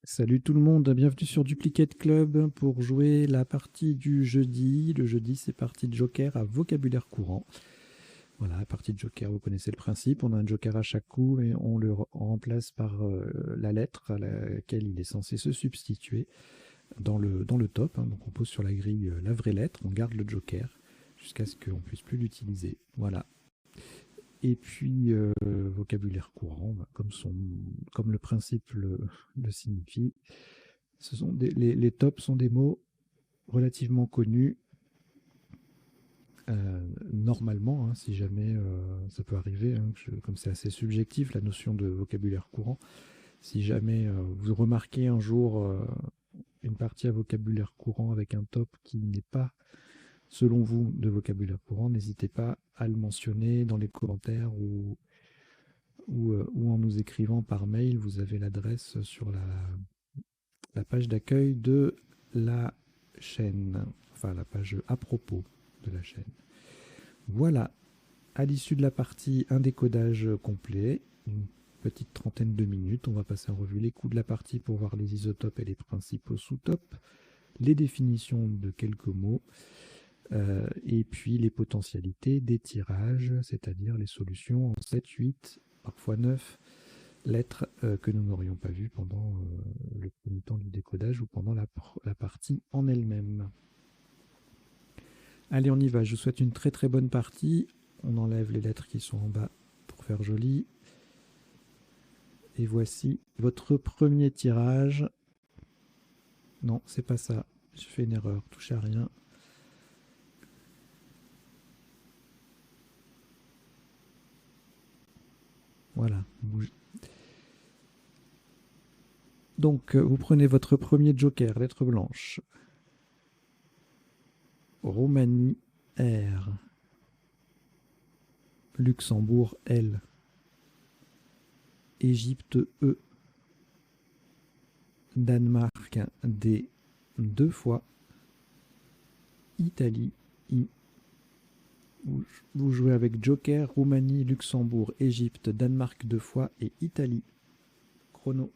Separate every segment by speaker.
Speaker 1: Salut tout le monde, bienvenue sur Duplicate Club pour jouer la partie du jeudi. Le jeudi, c'est partie de Joker à vocabulaire courant. Voilà, la partie de Joker, vous connaissez le principe. On a un Joker à chaque coup et on le remplace par la lettre à laquelle il est censé se substituer dans le top. Hein. Donc on pose sur la grille la vraie lettre, on garde le Joker jusqu'à ce qu'on ne puisse plus l'utiliser. Voilà. Et puis, vocabulaire courant, comme le principe le signifie, les tops sont des mots relativement connus, normalement, hein, si jamais ça peut arriver, hein, comme c'est assez subjectif la notion de vocabulaire courant, si jamais vous remarquez un jour une partie à vocabulaire courant avec un top qui n'est pas, selon vous, de vocabulaire courant, n'hésitez pas à le mentionner dans les commentaires ou en nous écrivant par mail. Vous avez l'adresse sur la page d'accueil de la chaîne, enfin la page à propos de la chaîne. Voilà, à l'issue de la partie, un décodage complet, une petite trentaine de minutes. On va passer en revue les coups de la partie pour voir les isotopes et les principaux sous-topes, les définitions de quelques mots, et puis les potentialités des tirages, c'est-à-dire les solutions en 7, 8, parfois 9 lettres que nous n'aurions pas vues pendant le premier temps du décodage ou pendant la partie en elle-même. Allez, on y va. Je vous souhaite une très très bonne partie. On enlève les lettres qui sont en bas pour faire joli. Et voici votre premier tirage. Non, c'est pas ça. J'ai fait une erreur. Touche à rien. Voilà. Donc, vous prenez votre premier joker, lettre blanche. Roumanie, R. Luxembourg, L. Égypte, E. Danemark, D. 2 fois. Italie, I. Vous jouez avec Joker, Roumanie, Luxembourg, Égypte, Danemark 2 fois et Italie. Chrono.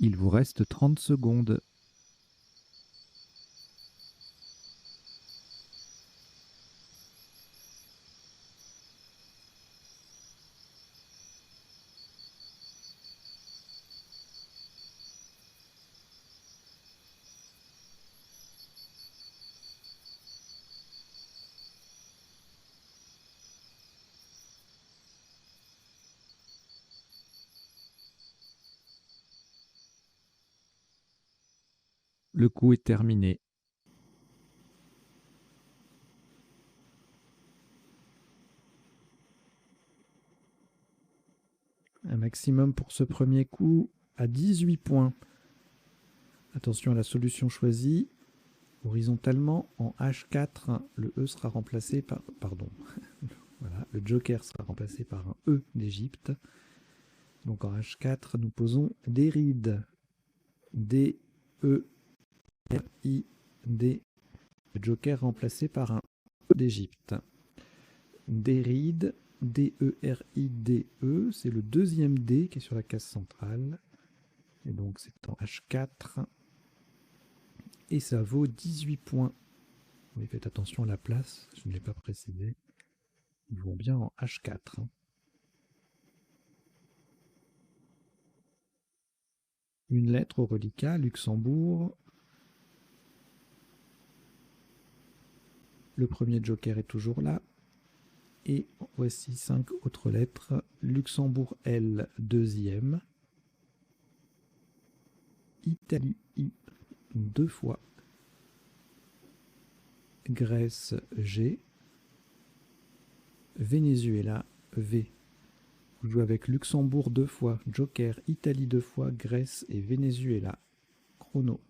Speaker 1: Il vous reste 30 secondes. Le coup est terminé. Un maximum pour ce premier coup à 18 points. Attention à la solution choisie. Horizontalement, en H4, le E sera remplacé par... Pardon. Voilà, le joker sera remplacé par un E d'Égypte. Donc en H4, nous posons Déride. D-E-R-I-D. Le joker remplacé par un E d'Égypte. Déride. D-E-R-I-D-E. C'est le deuxième D qui est sur la case centrale. Et donc c'est en H4. Et ça vaut 18 points. Oui, faites attention à la place, je ne l'ai pas précisé. Ils vont bien en H4. Une lettre au reliquat, Luxembourg. Le premier joker est toujours là. Et voici 5 autres lettres. Luxembourg L, deuxième. Italie I, 2 fois. Grèce G. Venezuela V. Vous jouez avec Luxembourg 2 fois, Joker, Italie 2 fois, Grèce et Venezuela. Chrono.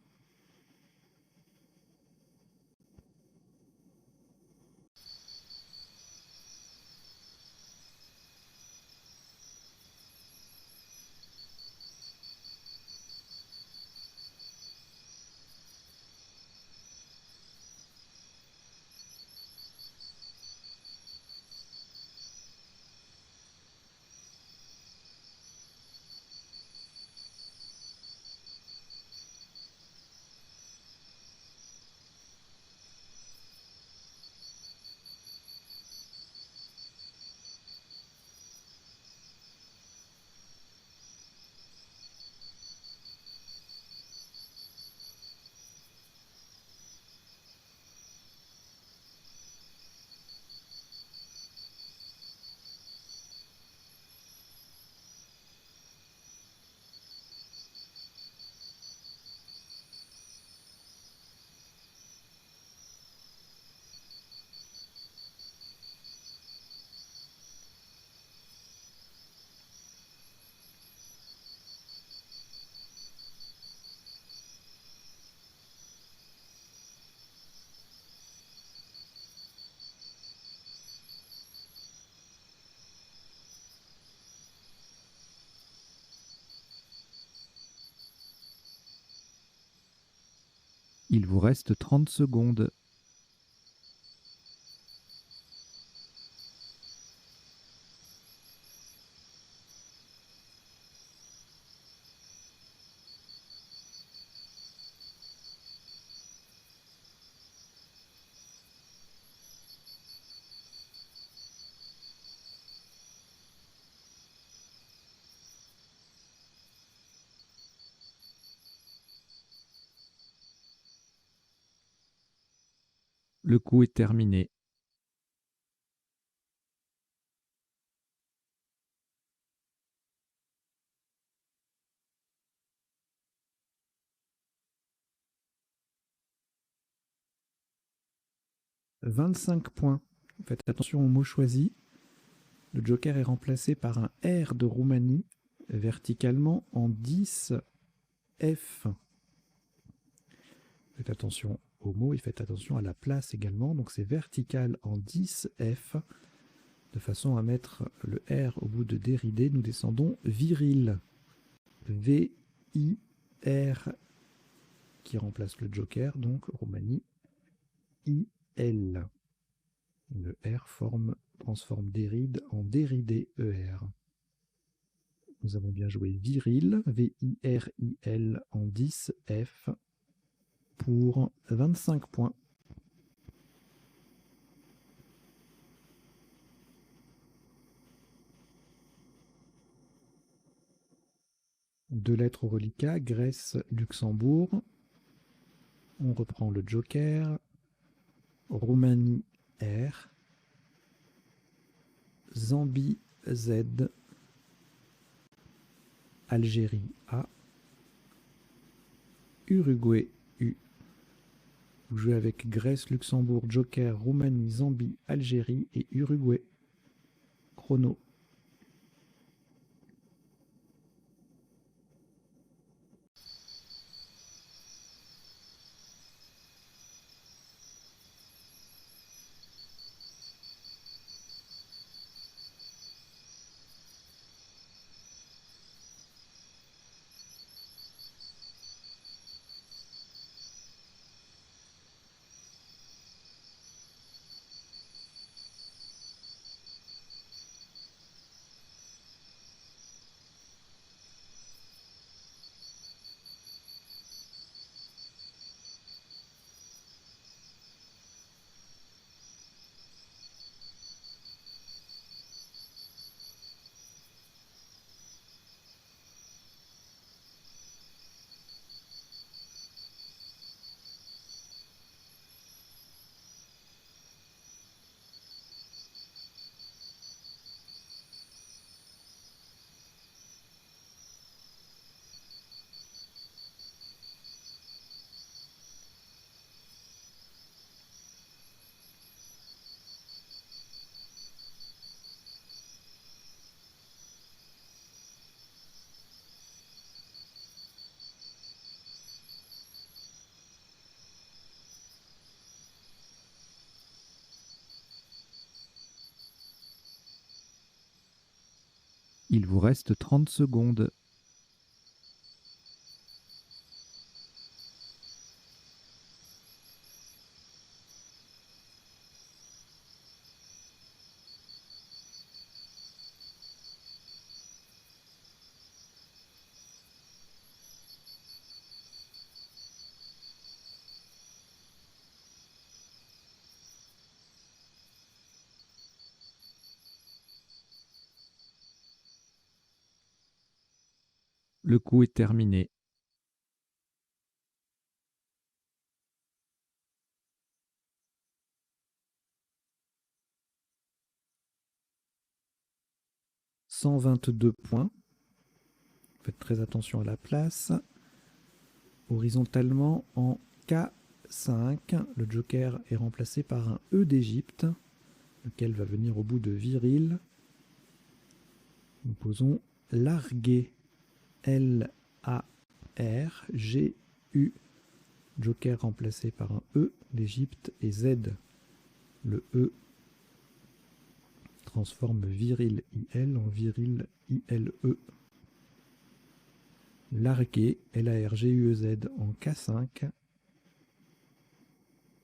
Speaker 1: Il vous reste 30 secondes. Le coup est terminé. « 25 points. Faites attention aux mots choisis. Le joker est remplacé par un R de Roumanie, verticalement en 10 F. Faites attention aux mots et faites attention à la place également. Donc c'est vertical en 10 F, de façon à mettre le R au bout de déridé. Nous descendons viril. V-I-R qui remplace le joker, donc Roumanie. I-L. Le R transforme déride en déridé ER. Nous avons bien joué viril, V-I-R-I-L en 10 F pour 25 points. Deux lettres au reliquat, Grèce, Luxembourg. On reprend le joker. Roumanie R. Zambie Z. Algérie A. Uruguay U. Vous jouez avec Grèce, Luxembourg, Joker, Roumanie, Zambie, Algérie et Uruguay. Chrono. Il vous reste 30 secondes. Le coup est terminé. « 122 points. Faites très attention à la place. Horizontalement, en K5, le joker est remplacé par un E d'Égypte, lequel va venir au bout de viril. Nous posons larguer. L-A-R-G-U. Joker remplacé par un E d'Égypte et Z. Le E transforme viril IL en viril ILE. Larguer, L-A-R-G-U-E-Z en K5.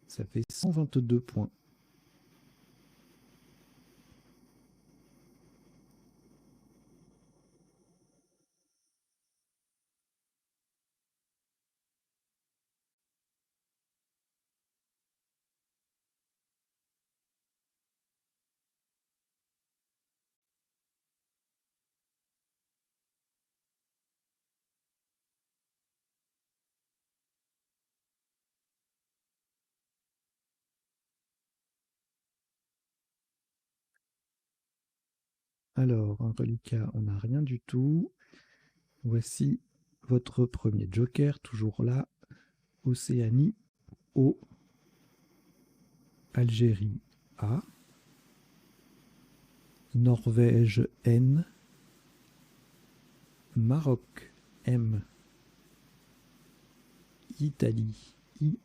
Speaker 1: Ça fait 122 points. Alors, un reliquat, on n'a rien du tout. Voici votre premier joker, toujours là. Océanie, O. Algérie, A. Norvège, N. Maroc, M. Italie, I.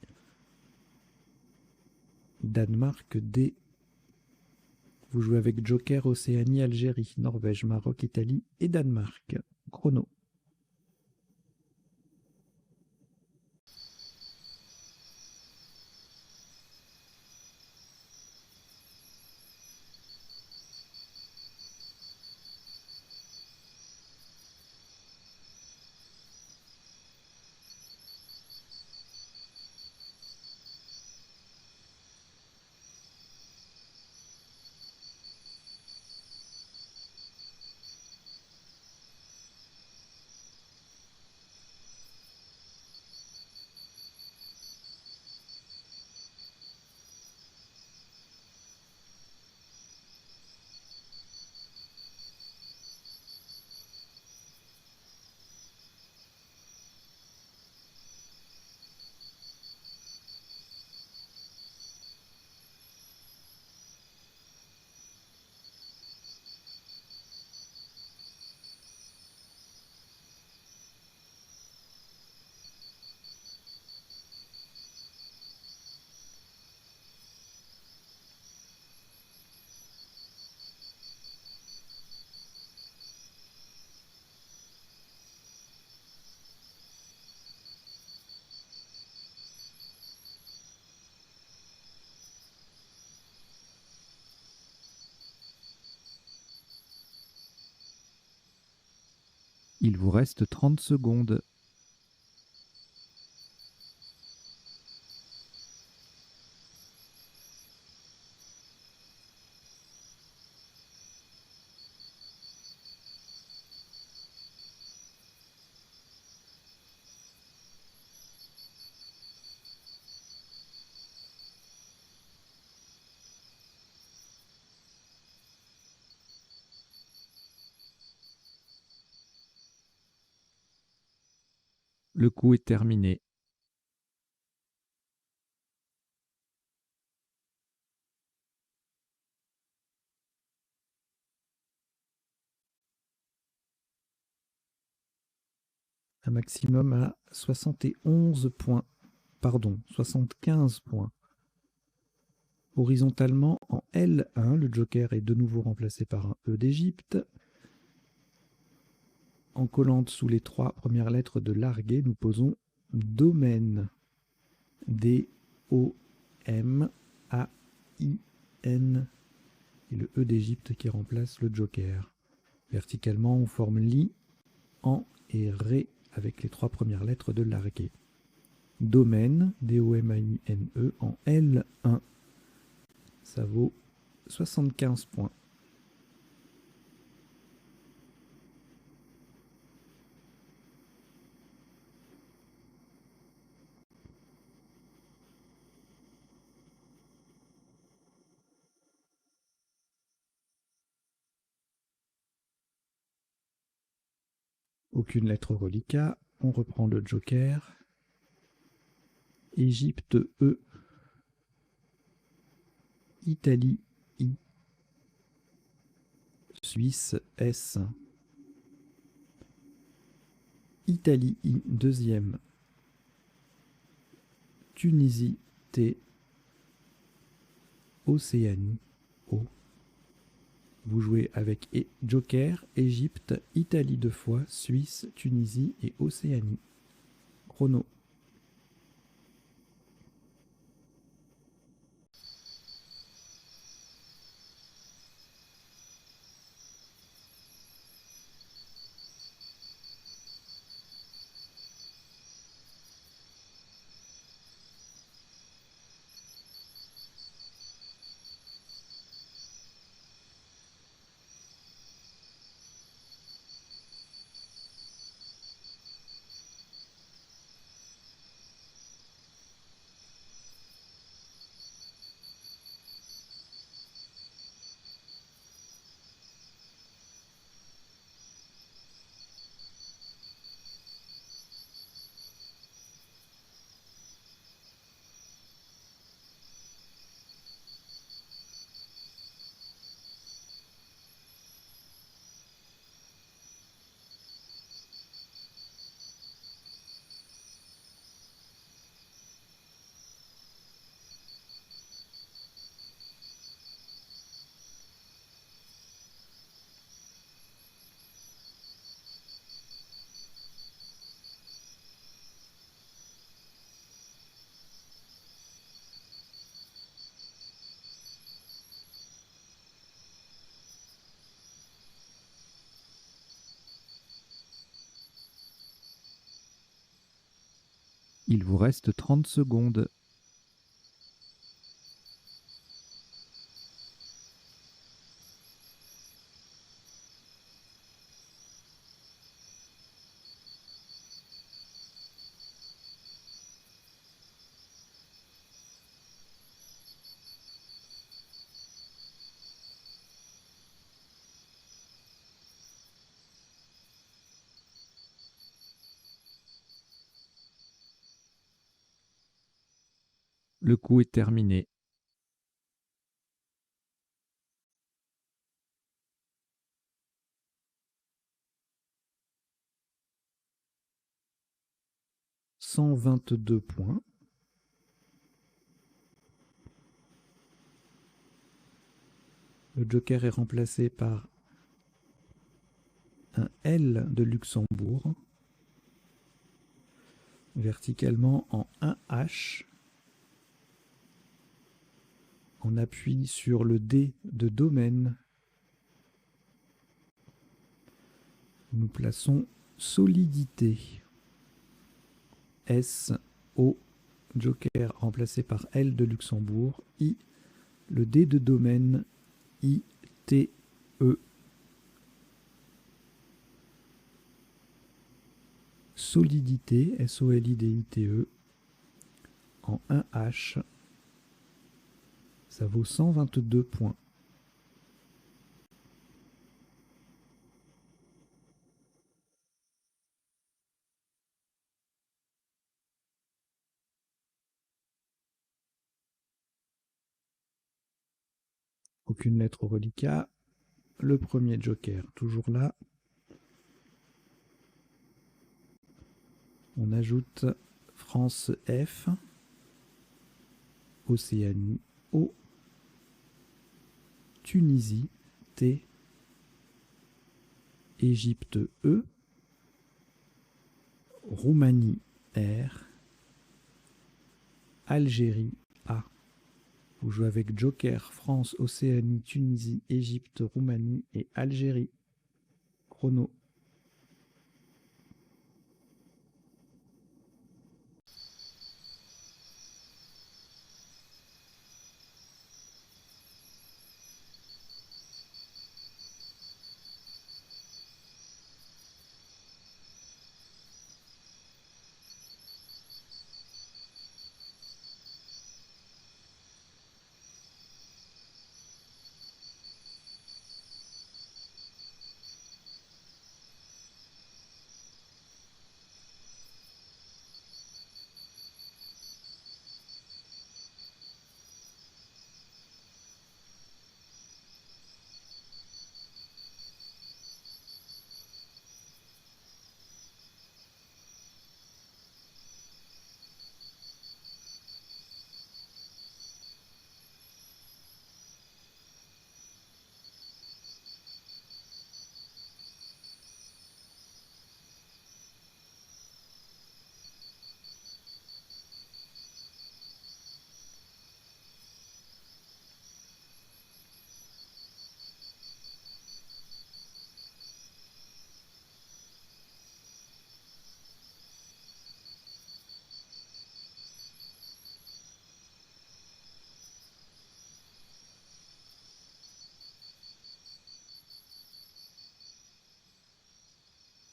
Speaker 1: Danemark, D. Vous jouez avec Joker, Océanie, Algérie, Norvège, Maroc, Italie et Danemark. Chrono. Il vous reste 30 secondes. Le coup est terminé. Un maximum à 71 points. Pardon, 75 points. Horizontalement, en L1, le joker est de nouveau remplacé par un E d'Égypte. En collante sous les 3 premières lettres de largué, nous posons domaine. D-O-M-A-I-N. Et le E d'Égypte qui remplace le joker. Verticalement, on forme li, en et ré avec les 3 premières lettres de largué. Domaine, D-O-M-A-I-N-E, en L1. Ça vaut 75 points. Aucune lettre reliquat. On reprend le joker. Égypte E. Italie I. Suisse S. Italie I, deuxième. Tunisie T. Océanie O. Vous jouez avec joker, Égypte, Italie 2 fois, Suisse, Tunisie et Océanie. Chrono. Il vous reste 30 secondes. Le coup est terminé. « 122 points. Le joker est remplacé par un L de Luxembourg. Verticalement en 1 H. On appuie sur le D de domaine. Nous plaçons solidité. S, O, joker remplacé par L de Luxembourg. I, le D de domaine. I, T, E. Solidité, S-O-L-I-D-I-T-E. En 1H, ça vaut 122 points. Aucune lettre au reliquat. Le premier joker, toujours là. On ajoute France F, Océanie O, Tunisie T, Égypte E, Roumanie R, Algérie A. Vous jouez avec joker France, Océanie, Tunisie, Égypte, Roumanie et Algérie. Chrono.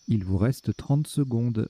Speaker 1: Il vous reste 30 secondes.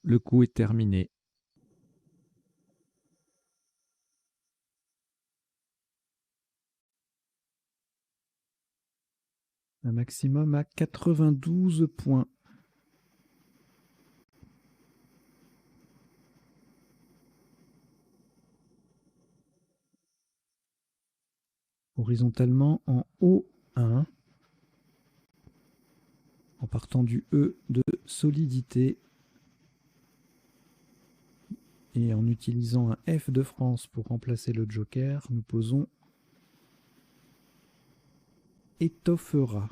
Speaker 1: Le coup est terminé. Un maximum à 92 points. Horizontalement en O1, en partant du E de solidité et en utilisant un F de France pour remplacer le joker, nous posons étoffera.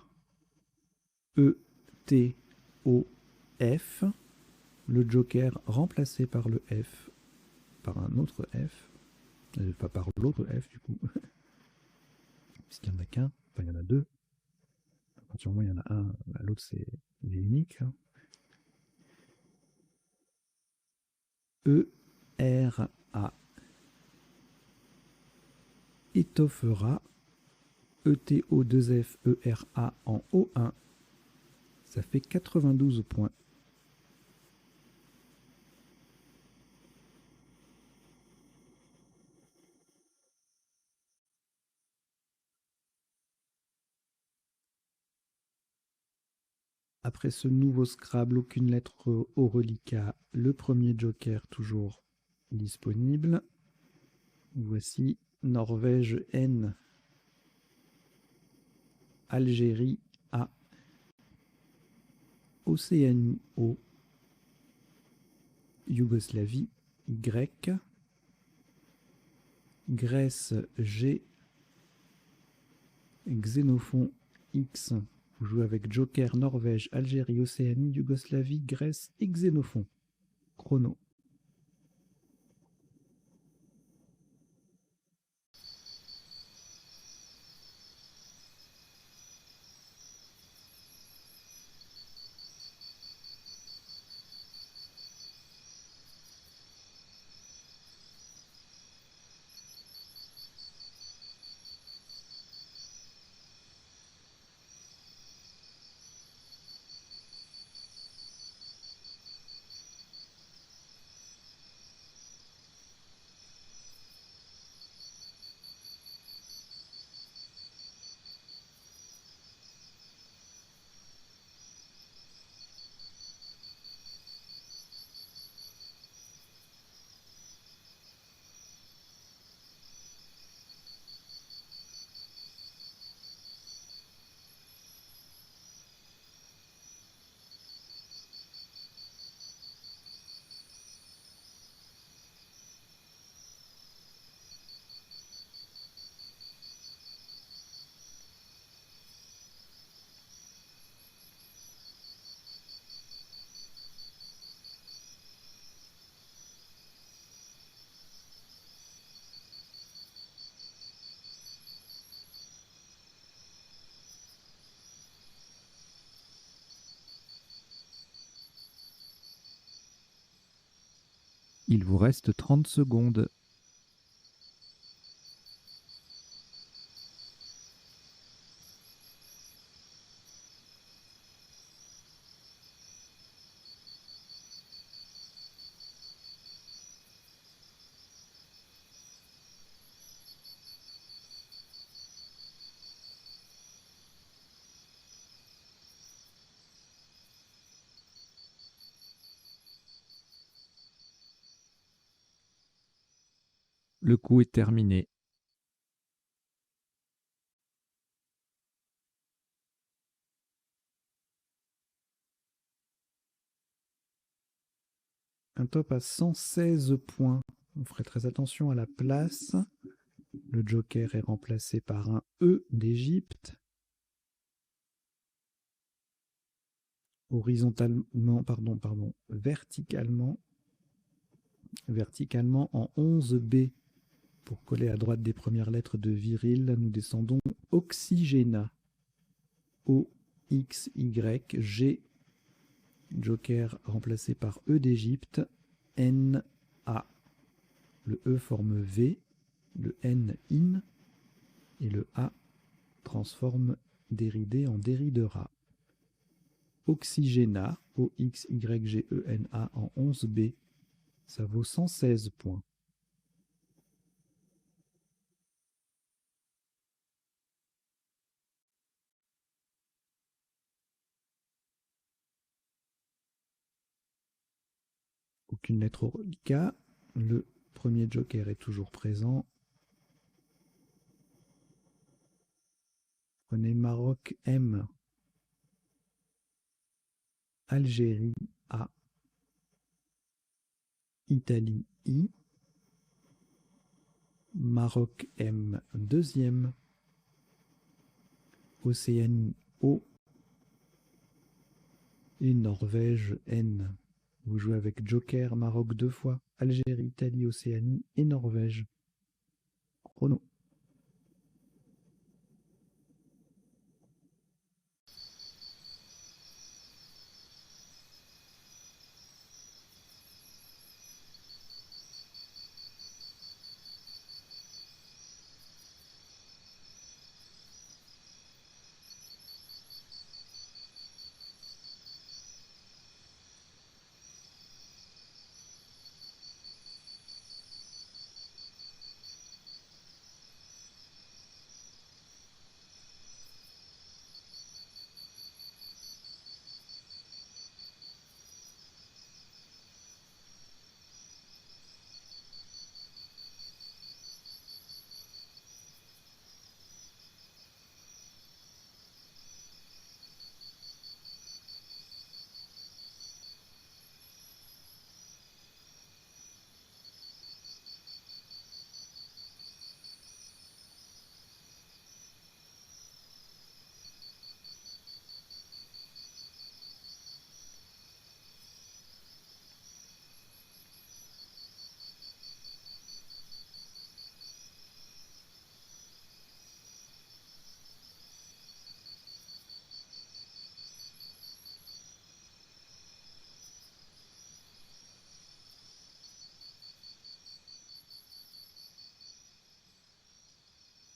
Speaker 1: E-T-O-F, le joker remplacé par le F, par un autre F, pas par l'autre F du coup, puisqu'il n'y en a qu'un, enfin il y en a deux. À partir du moment où il y en a un, l'autre c'est unique. E-R-A. Étoffera. E-T-O-2-F-E-R-A en O1. Ça fait 92 points. Après ce nouveau Scrabble, aucune lettre au reliquat. Le premier joker toujours disponible. Voici Norvège N, Algérie A, Océanie O, Yougoslavie Y, Grèce G, Xénophon X. Vous jouez avec Joker, Norvège, Algérie, Océanie, Yougoslavie, Grèce et Xénophon. Chrono. Il vous reste 30 secondes. Le coup est terminé. Un top à 116 points. On ferait très attention à la place. Le Joker est remplacé par un E d'Égypte. Horizontalement, verticalement en 11B. Pour coller à droite des premières lettres de viril, nous descendons Oxygéna. O, X, Y, G. Joker remplacé par E d'Égypte. N, A. Le E forme V, le N in, et le A transforme déridé en déridera. Oxygéna, O-X-Y-G-E-N-A en 11B, ça vaut 116 points. Aucune lettre au reliquat. Le premier joker est toujours présent. Prenez Maroc M. Algérie A. Italie I. Maroc M deuxième. Océanie O. Et Norvège N. Vous jouez avec Joker, Maroc 2 fois, Algérie, Italie, Océanie et Norvège. Chrono.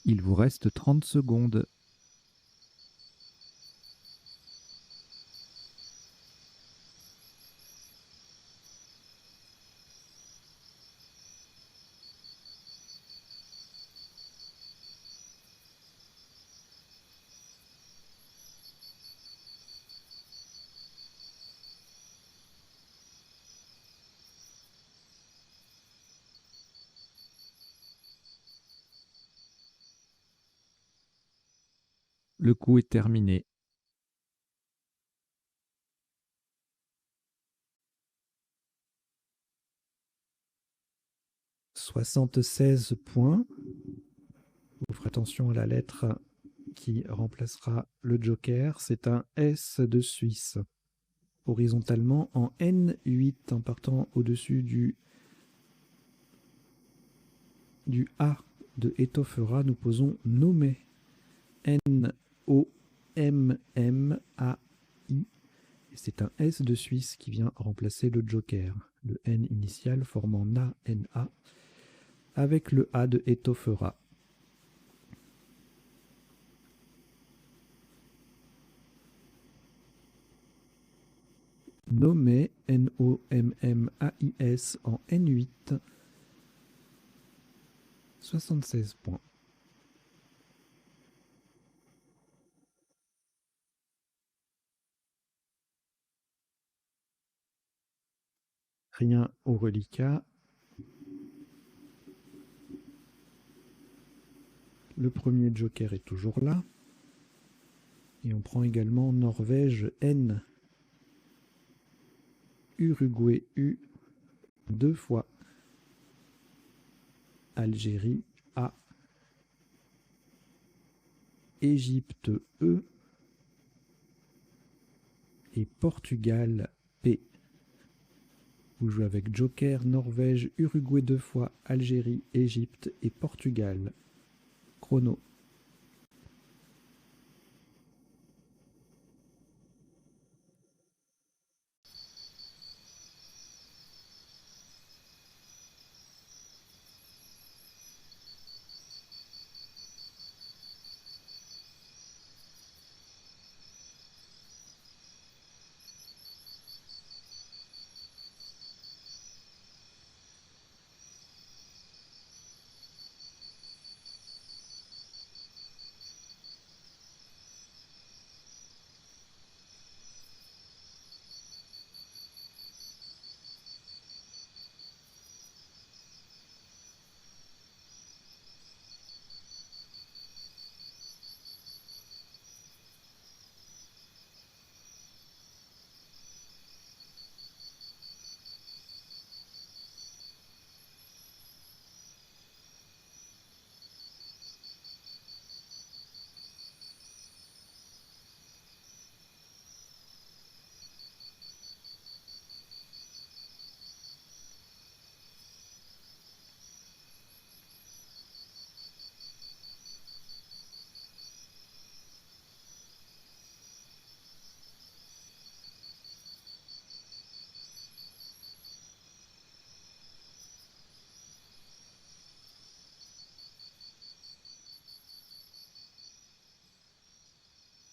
Speaker 1: Il vous reste 30 secondes. Le coup est terminé. « 76 points. Vous ferez attention à la lettre qui remplacera le joker. C'est un S de Suisse. Horizontalement en N8 en partant au-dessus du A de étoffera, nous posons nommé. N-O-M-M-A-I. Et c'est un S de Suisse qui vient remplacer le joker. Le N initial formant Na-N-A avec le A de étoffera. Nommé N-O-M-M-A-I-S en N8. 76 points. Rien au reliquat. Le premier joker est toujours là. Et on prend également Norvège N. Uruguay U. 2 fois. Algérie A. Égypte E. Et Portugal P. Vous jouez avec Joker, Norvège, Uruguay 2 fois, Algérie, Égypte et Portugal. Chrono.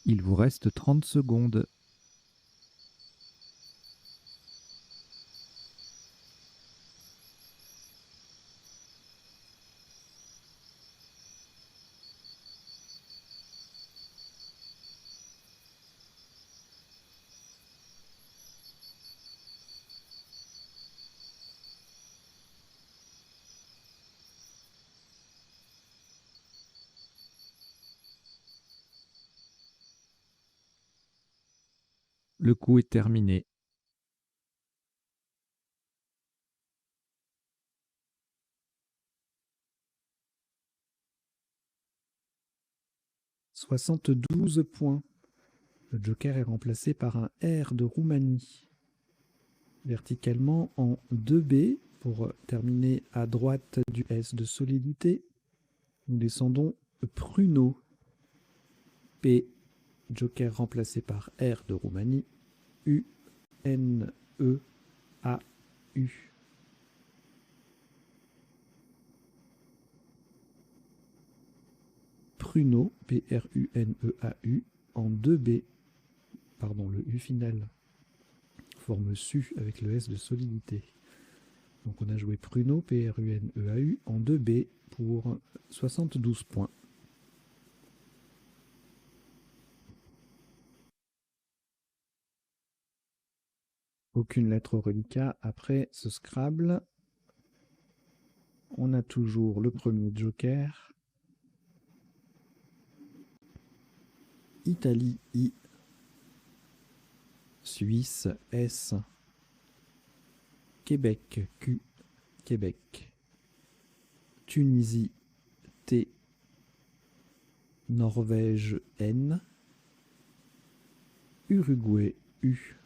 Speaker 1: Il vous reste 30 secondes. Le coup est terminé. « 72 points. Le joker est remplacé par un R de Roumanie. Verticalement en 2B pour terminer à droite du S de solidité. Nous descendons Pruno. P. Joker remplacé par R de Roumanie. U. N. E. A. U. Pruneau, P-R-U-N-E-A-U, en 2B, pardon, le U final forme SU avec le S de solidité. Donc on a joué Pruneau, P-R-U-N-E-A-U, en 2B pour 72 points. Aucune lettre au reliquat. Après ce Scrabble, on a toujours le premier joker. Italie, I. Suisse, S. Québec, Q. Québec. Tunisie, T. Norvège, N. Uruguay, U.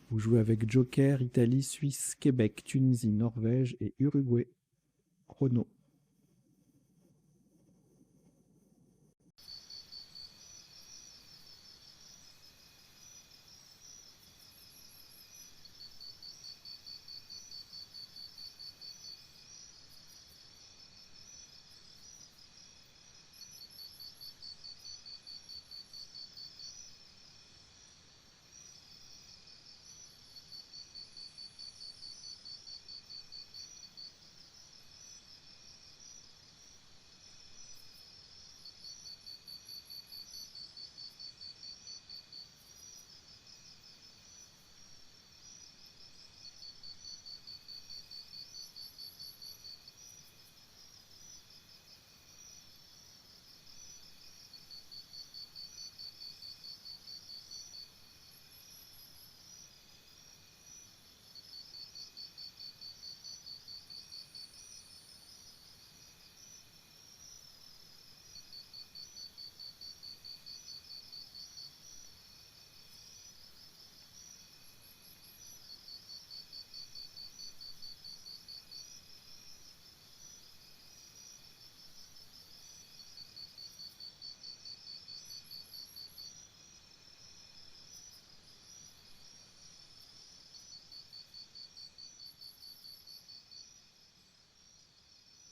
Speaker 1: Vous jouez avec Joker, Italie, Suisse, Québec, Tunisie, Norvège et Uruguay. Chrono.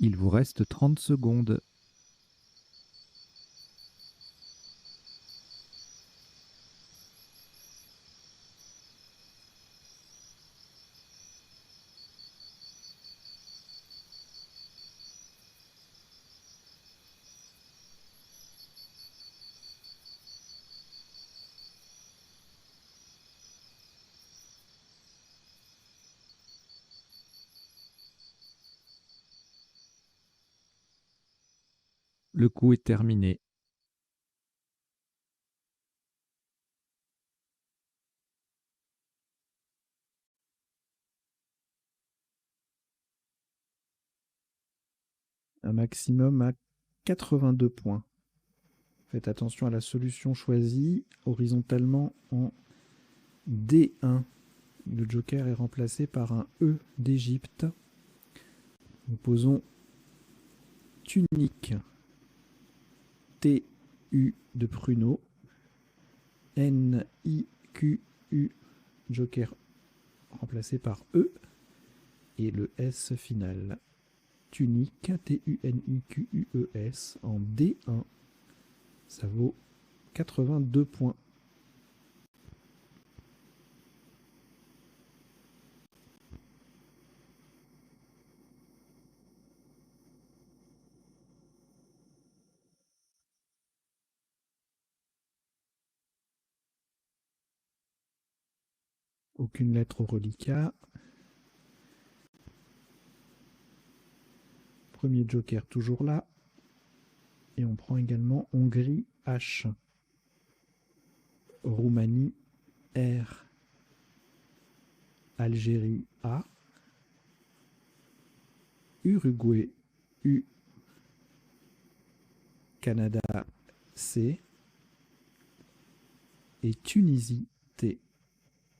Speaker 1: Il vous reste 30 secondes. Le coup est terminé. Un maximum à 82 points. Faites attention à la solution choisie horizontalement en D1. Le joker est remplacé par un E d'Égypte. Nous posons tunique. T-U de pruneau. N-I-Q-U. Joker remplacé par E. Et le S final. Tunique. T-U-N-I-Q-U-E-S en D1. Ça vaut 82 points. Aucune lettre au reliquat. Premier joker toujours là. Et on prend également Hongrie H. Roumanie R. Algérie A. Uruguay U. Canada C. Et Tunisie T.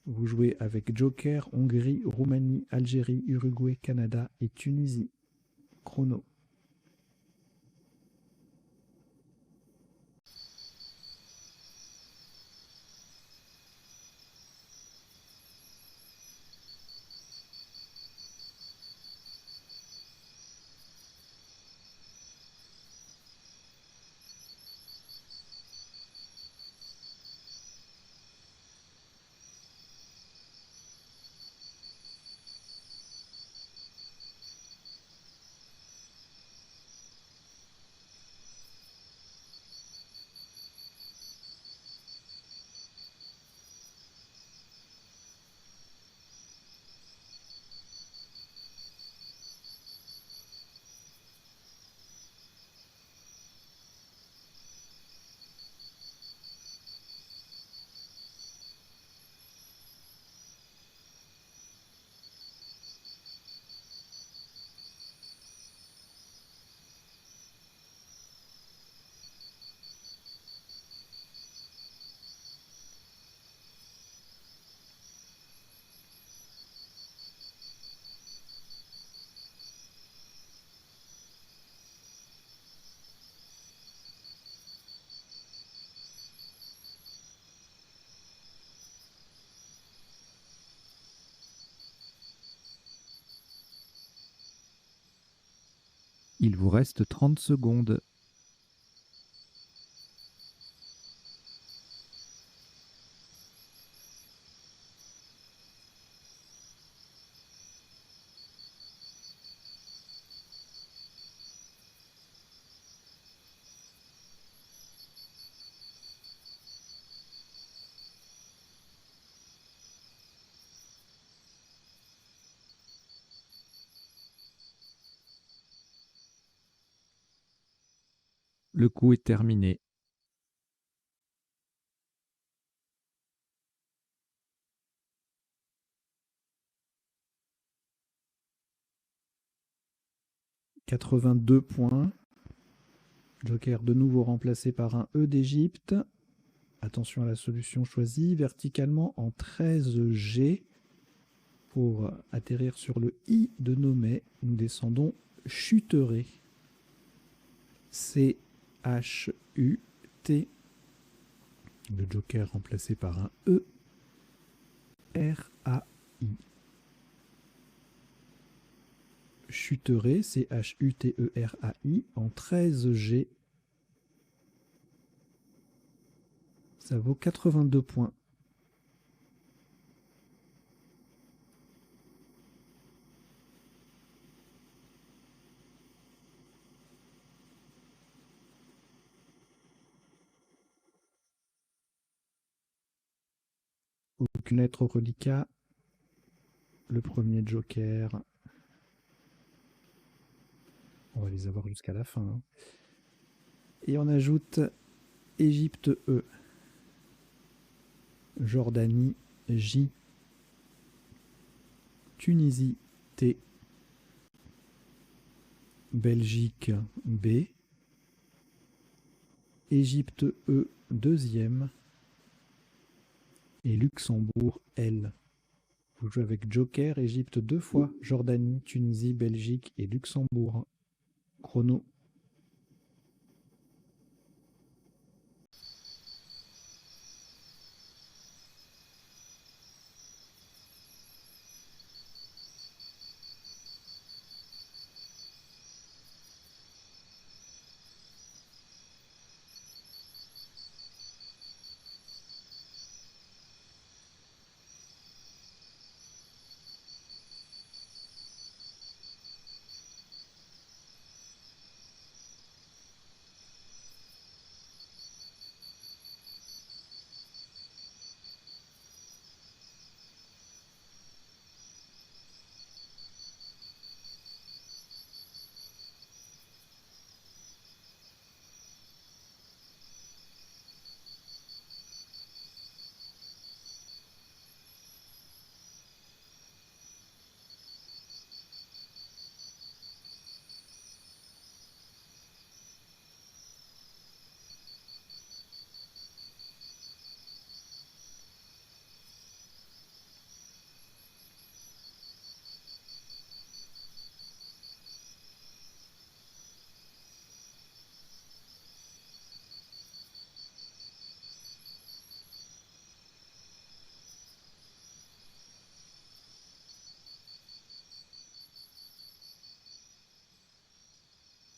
Speaker 1: Vous jouez avec Joker, Hongrie, Roumanie, Algérie, Uruguay, Canada et Tunisie. Chrono. Il vous reste 30 secondes. Le coup est terminé. « 82 points. Joker de nouveau remplacé par un E d'Égypte. Attention à la solution choisie. Verticalement en 13G. Pour atterrir sur le I de Nomé, nous descendons Chuteré. C-H-U-T. Le Joker remplacé par un E. R-A-I. Chuteré, C-H-U-T-E-R-A-I, en 13G. Ça vaut 82 points. Aucune lettre au reliquat. Le premier Joker. On va les avoir jusqu'à la fin. Hein. Et on ajoute Égypte E. Jordanie J. Tunisie T. Belgique B. Égypte E deuxième. Et Luxembourg L. Vous jouez avec Joker, Égypte 2 fois, Jordanie, Tunisie, Belgique et Luxembourg. Chrono.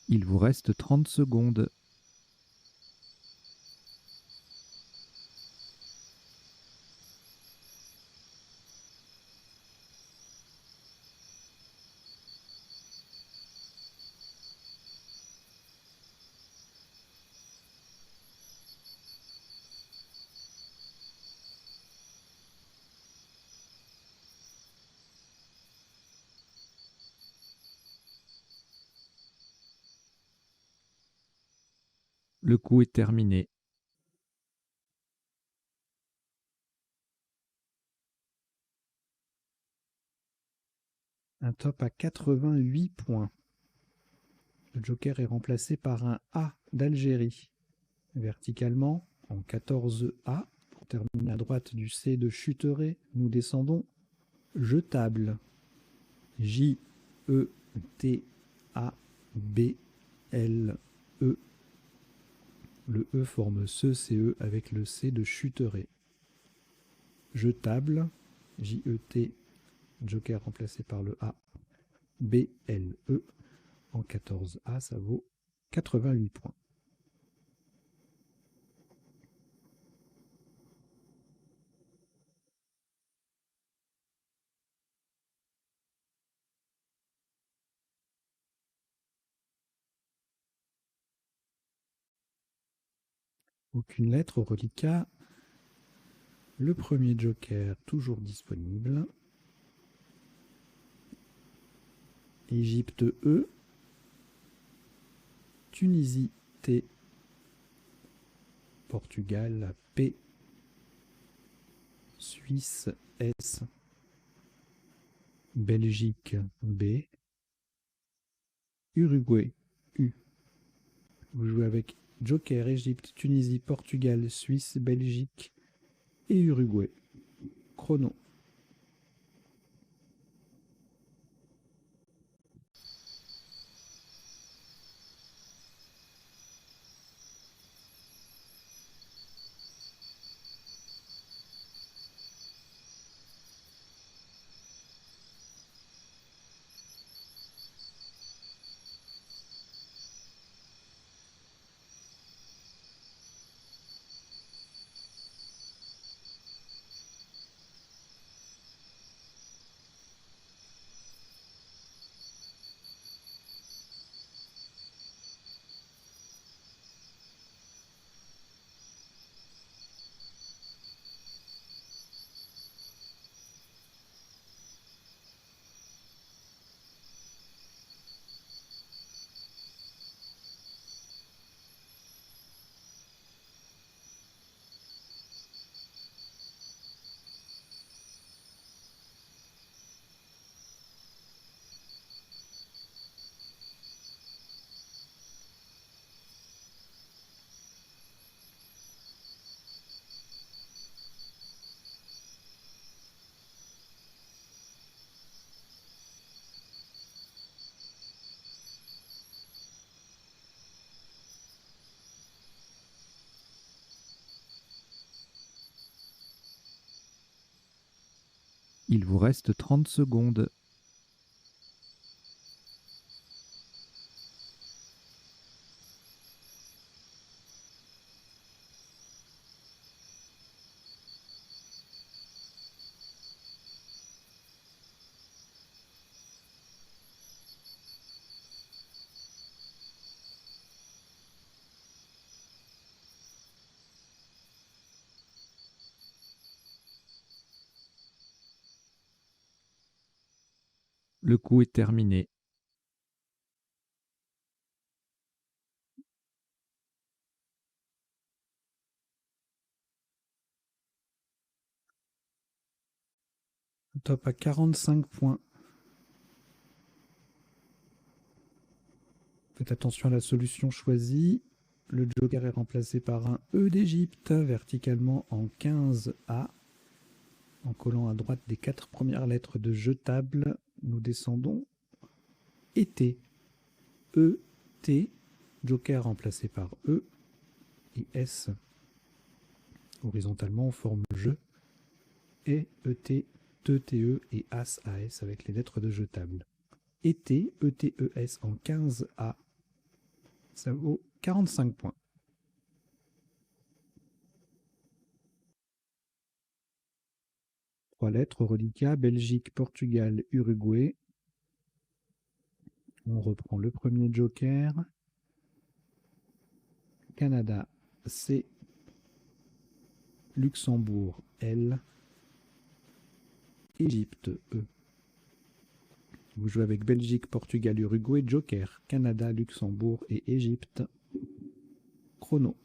Speaker 1: Il vous reste 30 secondes. Le coup est terminé. Un top à 88 points. Le Joker est remplacé par un A d'Algérie. Verticalement, en 14A, pour terminer à droite du C de Chuteré, nous descendons Jetable. J-E-T-A-B-L-E. Le E forme ce CE avec le C de Chuteré. Jetable, J-E-T, Joker remplacé par le A, B-L-E, en 14A, ça vaut 88 points. Aucune lettre au reliquat. Le premier joker toujours disponible. Égypte E. Tunisie T. Portugal P. Suisse S. Belgique B. Uruguay U. Vous jouez avec joker Égypte, Tunisie, Portugal, Suisse, Belgique et Uruguay. Chrono. Il vous reste 30 secondes. Le coup est terminé. Top à 45 points. Faites attention à la solution choisie. Le joker est remplacé par un E d'Égypte, verticalement en 15A. En collant à droite des 4 premières lettres de jetable, nous descendons été. E, T, joker remplacé par E et S. Horizontalement, on forme jeu. Et, ET, TE et As, AS avec les lettres de jetable. ET, ETES en 15A. Ça vaut 45 points. Trois lettres, reliquat, Belgique, Portugal, Uruguay. On reprend le premier joker. Canada, C. Luxembourg, L. Égypte, E. Vous jouez avec Belgique, Portugal, Uruguay, joker, Canada, Luxembourg et Égypte. Chrono.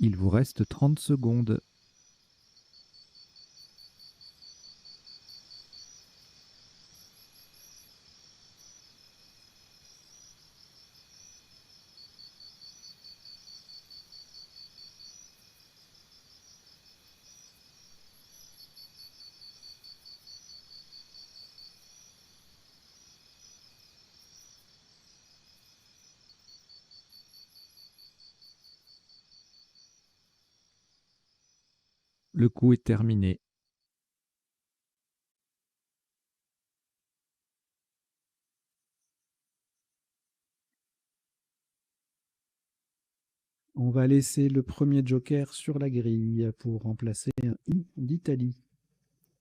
Speaker 1: Il vous reste 30 secondes. Le coup est terminé. On va laisser le premier joker sur la grille pour remplacer un I d'Italie.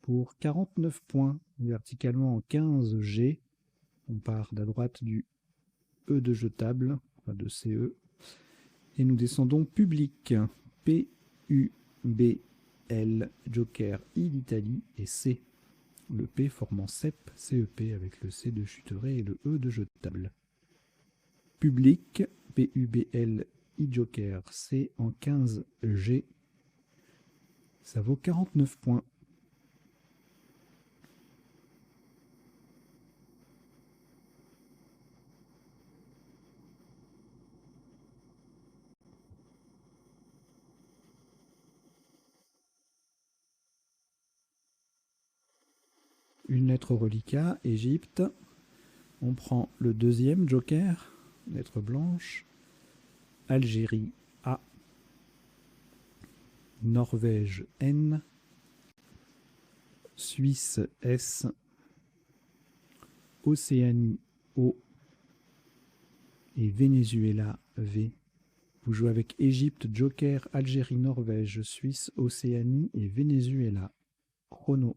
Speaker 1: Pour 49 points, verticalement en 15 G. On part d'à droite du E de jetable, enfin de CE. Et nous descendons public. P-U-B-L, joker I d'Italie et C. Le P formant CEP, CEP avec le C de chuteret et le E de jetable. Public, P-U-B-L, I joker C en 15 G. Ça vaut 49 points. Une lettre reliquat, Égypte. On prend le deuxième joker, lettre blanche. Algérie A. Norvège N. Suisse S. Océanie O. Et Venezuela V. Vous jouez avec Égypte, joker, Algérie, Norvège, Suisse, Océanie et Venezuela. Chrono.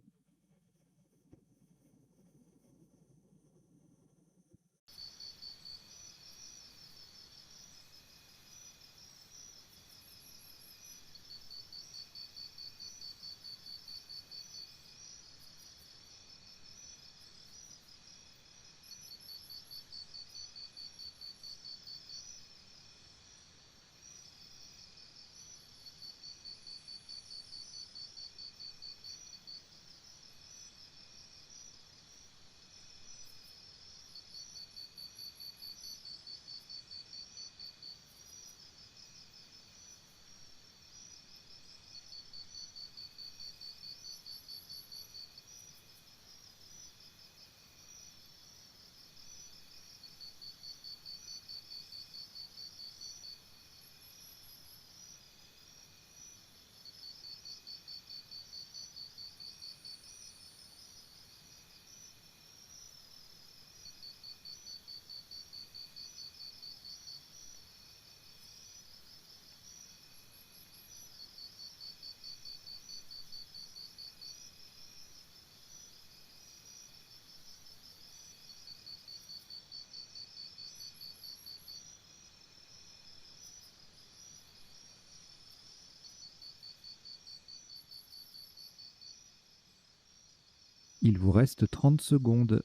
Speaker 1: Il vous reste 30 secondes.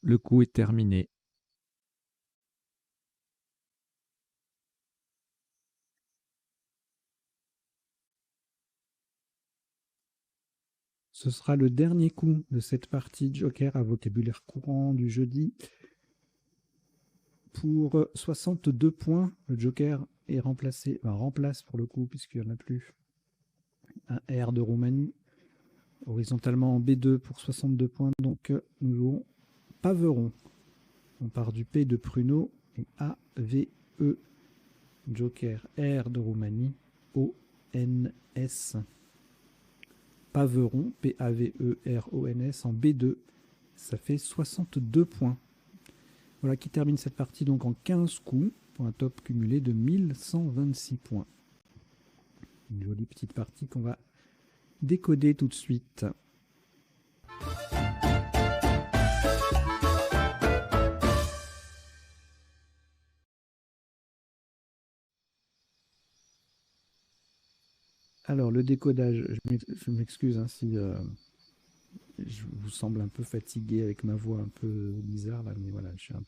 Speaker 1: Le coup est terminé. Ce sera le dernier coup de cette partie joker à vocabulaire courant du jeudi. Pour 62 points, le joker est remplacé, remplace pour le coup, puisqu'il n'y en a plus, un R de Roumanie, horizontalement en B2 pour 62 points. Donc nous jouons Paveron. On part du P de Pruneau et A, V, E, joker R de Roumanie, O, N, S. Paveron, P-A-V-E-R-O-N-S, en B2. Ça fait 62 points. Voilà qui termine cette partie donc en 15 coups, pour un top cumulé de 1126 points. Une jolie petite partie qu'on va décoder tout de suite. Alors le décodage, je m'excuse hein, si je vous semble un peu fatigué avec ma voix un peu bizarre là, mais voilà, je suis un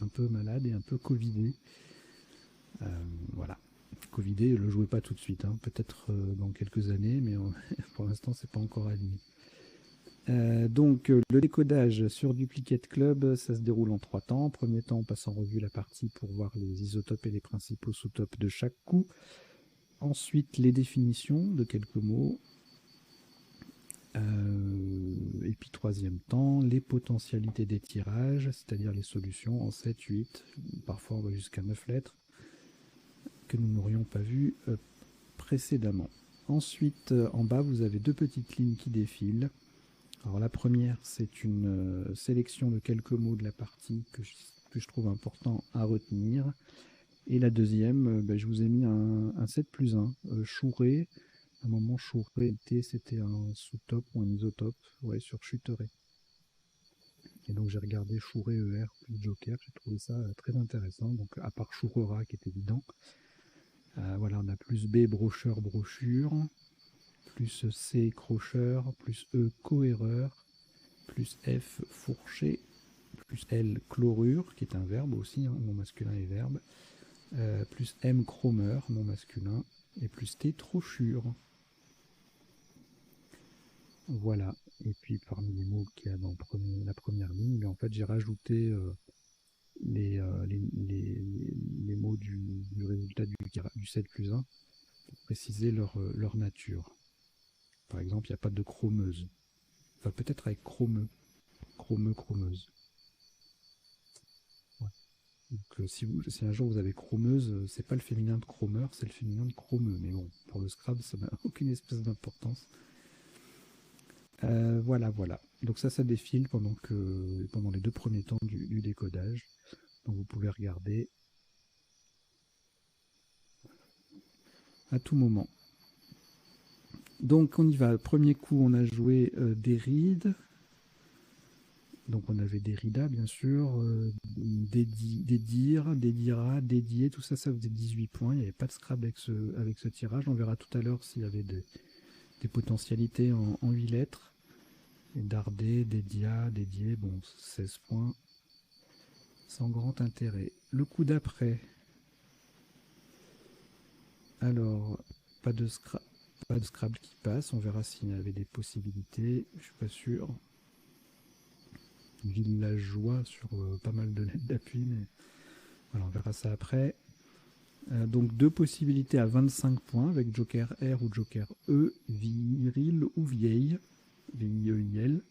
Speaker 1: peu malade et un peu covidé. Voilà. Covidé, ne le jouez pas tout de suite, hein. Peut-être dans quelques années, mais pour l'instant c'est pas encore aligné. Donc le décodage sur Duplicate Club, ça se déroule en 3 temps. Premier temps, on passe en revue la partie pour voir les isotopes et les principaux sous-topes de chaque coup. Ensuite, les définitions de quelques mots. Et puis troisième temps, les potentialités des tirages, c'est-à-dire les solutions en 7, 8, parfois on va jusqu'à 9 lettres, que nous n'aurions pas vues précédemment. Ensuite, en bas, vous avez 2 petites lignes qui défilent. Alors la première, c'est une sélection de quelques mots de la partie que je trouve important à retenir. Et la deuxième, je vous ai mis un 7+1, chouré. À un moment, chouré, c'était un sous-top ou un isotope, ouais, sur chuteré. Et donc j'ai regardé chouré ER plus joker, j'ai trouvé ça très intéressant. Donc à part chourera qui est évident, voilà, on a plus B brocheur brochure, plus C crocheur, plus E cohéreur, plus F fourché, plus L chlorure, qui est un verbe aussi, hein, nom masculin et verbe, plus M chromeur, nom masculin, et plus T trochure. Voilà, et puis parmi les mots qu'il y a dans la première ligne, en fait j'ai rajouté les mots du résultat du 7+1 pour préciser leur nature. Par exemple, il n'y a pas de chromeuse. Enfin, peut-être avec chromeux. Chromeux, chromeuse. Ouais. Donc, si un jour vous avez chromeuse, c'est pas le féminin de chromeur, c'est le féminin de chromeux. Mais bon, pour le Scrabble, ça n'a aucune espèce d'importance. Voilà, voilà. Donc ça défile pendant les 2 premiers temps du décodage. Donc vous pouvez regarder à tout moment. Donc on y va. Premier coup, on a joué des rides. Donc on avait des ridas, bien sûr, des dires, des diras, dédiés, tout ça, ça faisait 18 points. Il n'y avait pas de Scrabble avec ce tirage. On verra tout à l'heure s'il y avait des potentialités en 8 lettres. Et dardé, dédia, dédié, bon, 16 points. Sans grand intérêt. Le coup d'après. Alors, pas de Scrabble qui passe. On verra s'il y avait des possibilités. Je suis pas sûr. Villageois sur pas mal de lettres d'appui, mais voilà, on verra ça après. Donc 2 possibilités à 25 points avec Joker R ou Joker E, viril ou vieille. V-I-E-I-L.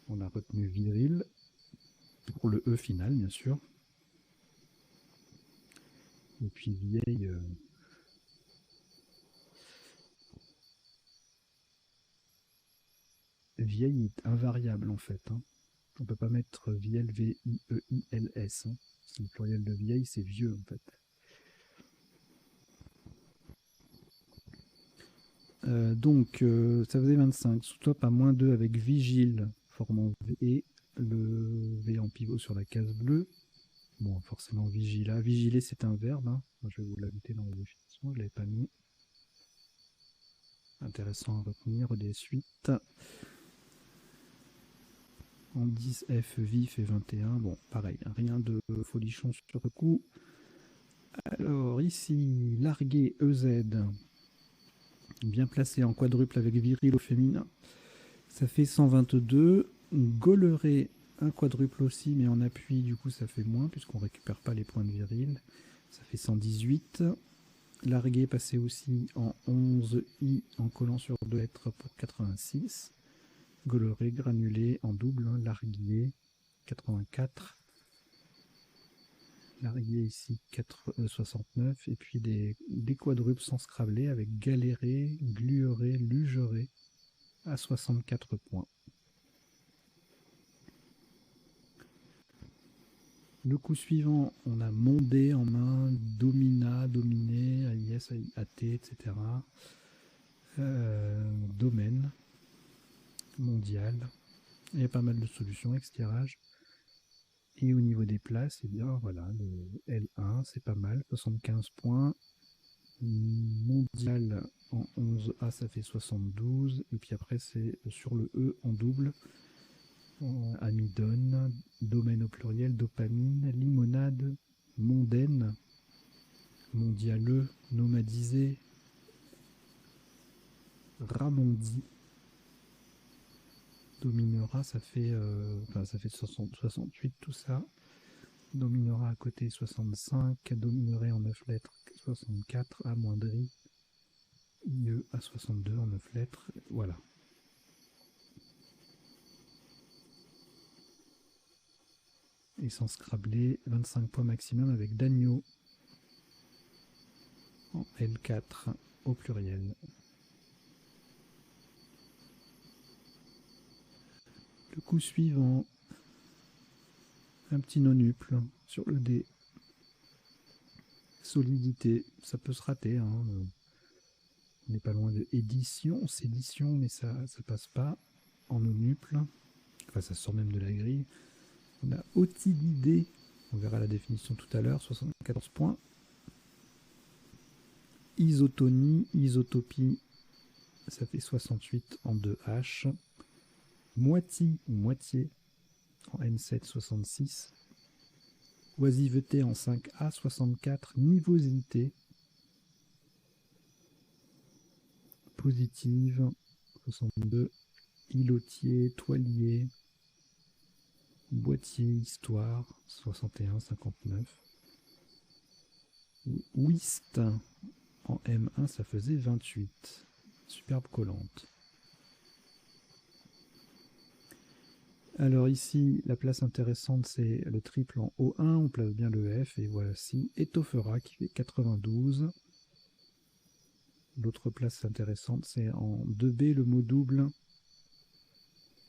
Speaker 1: On a retenu viril pour le E final, bien sûr. Et puis vieille. Vieille est invariable en fait. Hein. On peut pas mettre vielle, V-I-E-I-L-S. Hein. Le pluriel de vieille, c'est vieux en fait. Donc, ça faisait 25. Sous-top à -2 avec vigile, formant V, le V en pivot sur la case bleue. Bon, forcément, vigila. Vigiler, c'est un verbe. Hein. Moi, je vais vous l'ajouter dans les définitions. Je ne l'avais pas mis. Intéressant à retenir des suites. En 10, F vif et 21. Bon, pareil, rien de folichon sur le coup. Alors, ici, largué EZ. Bien placé en quadruple avec viril au féminin. Ça fait 122. Gauleray, un quadruple aussi, mais en appui, du coup, ça fait moins, puisqu'on ne récupère pas les points de viril. Ça fait 118. Largué, passé aussi en 11i, en collant sur 2 lettres pour 86. Gauleray, granulé, en double, hein, larguier, 84. Larguier ici, 69. Et puis des quadruples sans scrabler avec galéré, glueré, lugeré, à 64 points. Le coup suivant, on a Mondé en main, Domina, Dominé, AIS, AT, etc. Domaine, mondial. Il y a pas mal de solutions, ex-tirage. Et au niveau des places, eh bien voilà, le L1, c'est pas mal, 75 points. Mondial en 11A, ça fait 72. Et puis après, c'est sur le E en double. Amidon, domaine au pluriel, dopamine, limonade, mondaine, mondialeux, nomadisé, ramondi, dominera, ça fait 68 tout ça. Dominera à côté 65, dominerait en 9 lettres 64, amoindri, IE à 62 en 9 lettres, voilà. Et sans scrabler, 25 points maximum avec Dagno en L4 au pluriel. Le coup suivant, un petit nonuple sur le dé. Solidité, ça peut se rater. Hein. On n'est pas loin de édition, sédition, mais ça passe pas en nonuple. Enfin, ça sort même de la grille. On a otididé, on verra la définition tout à l'heure, 74 points. Isotonie, isotopie, ça fait 68 en 2H. Moitié ou moitié en N7, 66. Oisiveté en 5A, 64. Nivosité, positive, 62. Îlotier, toilier, boîtier, histoire, 61, 59. Whist en M1, ça faisait 28. Superbe collante. Alors ici, la place intéressante, c'est le triple en O1. On place bien le F et voici Étoffera qui fait 92. L'autre place intéressante, c'est en 2B, le mot double.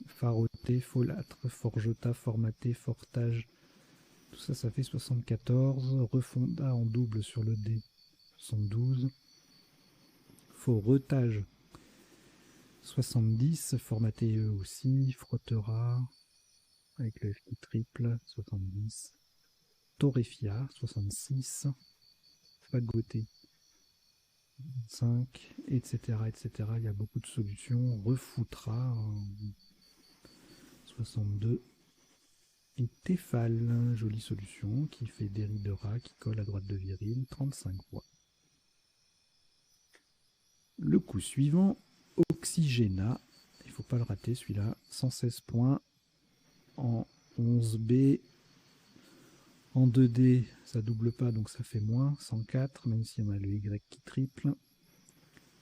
Speaker 1: Faroté, folâtre, forgeta, formaté, fortage. Tout ça, ça fait 74. Refonda en double sur le D, 72. Foretage, 70. Formaté E aussi. Frottera, avec le F qui triple, 70. Torrefia, 66. Fagoté, 5, etc., etc. Il y a beaucoup de solutions. Refoutra, 62. Et Tefal, jolie solution, qui fait Déridera, qui colle à droite de Viril, 35 voix. Le coup suivant, Oxygena, il ne faut pas le rater celui-là, 116 points en 11B. En 2D, ça double pas, donc ça fait moins, 104, même si on a le Y qui triple.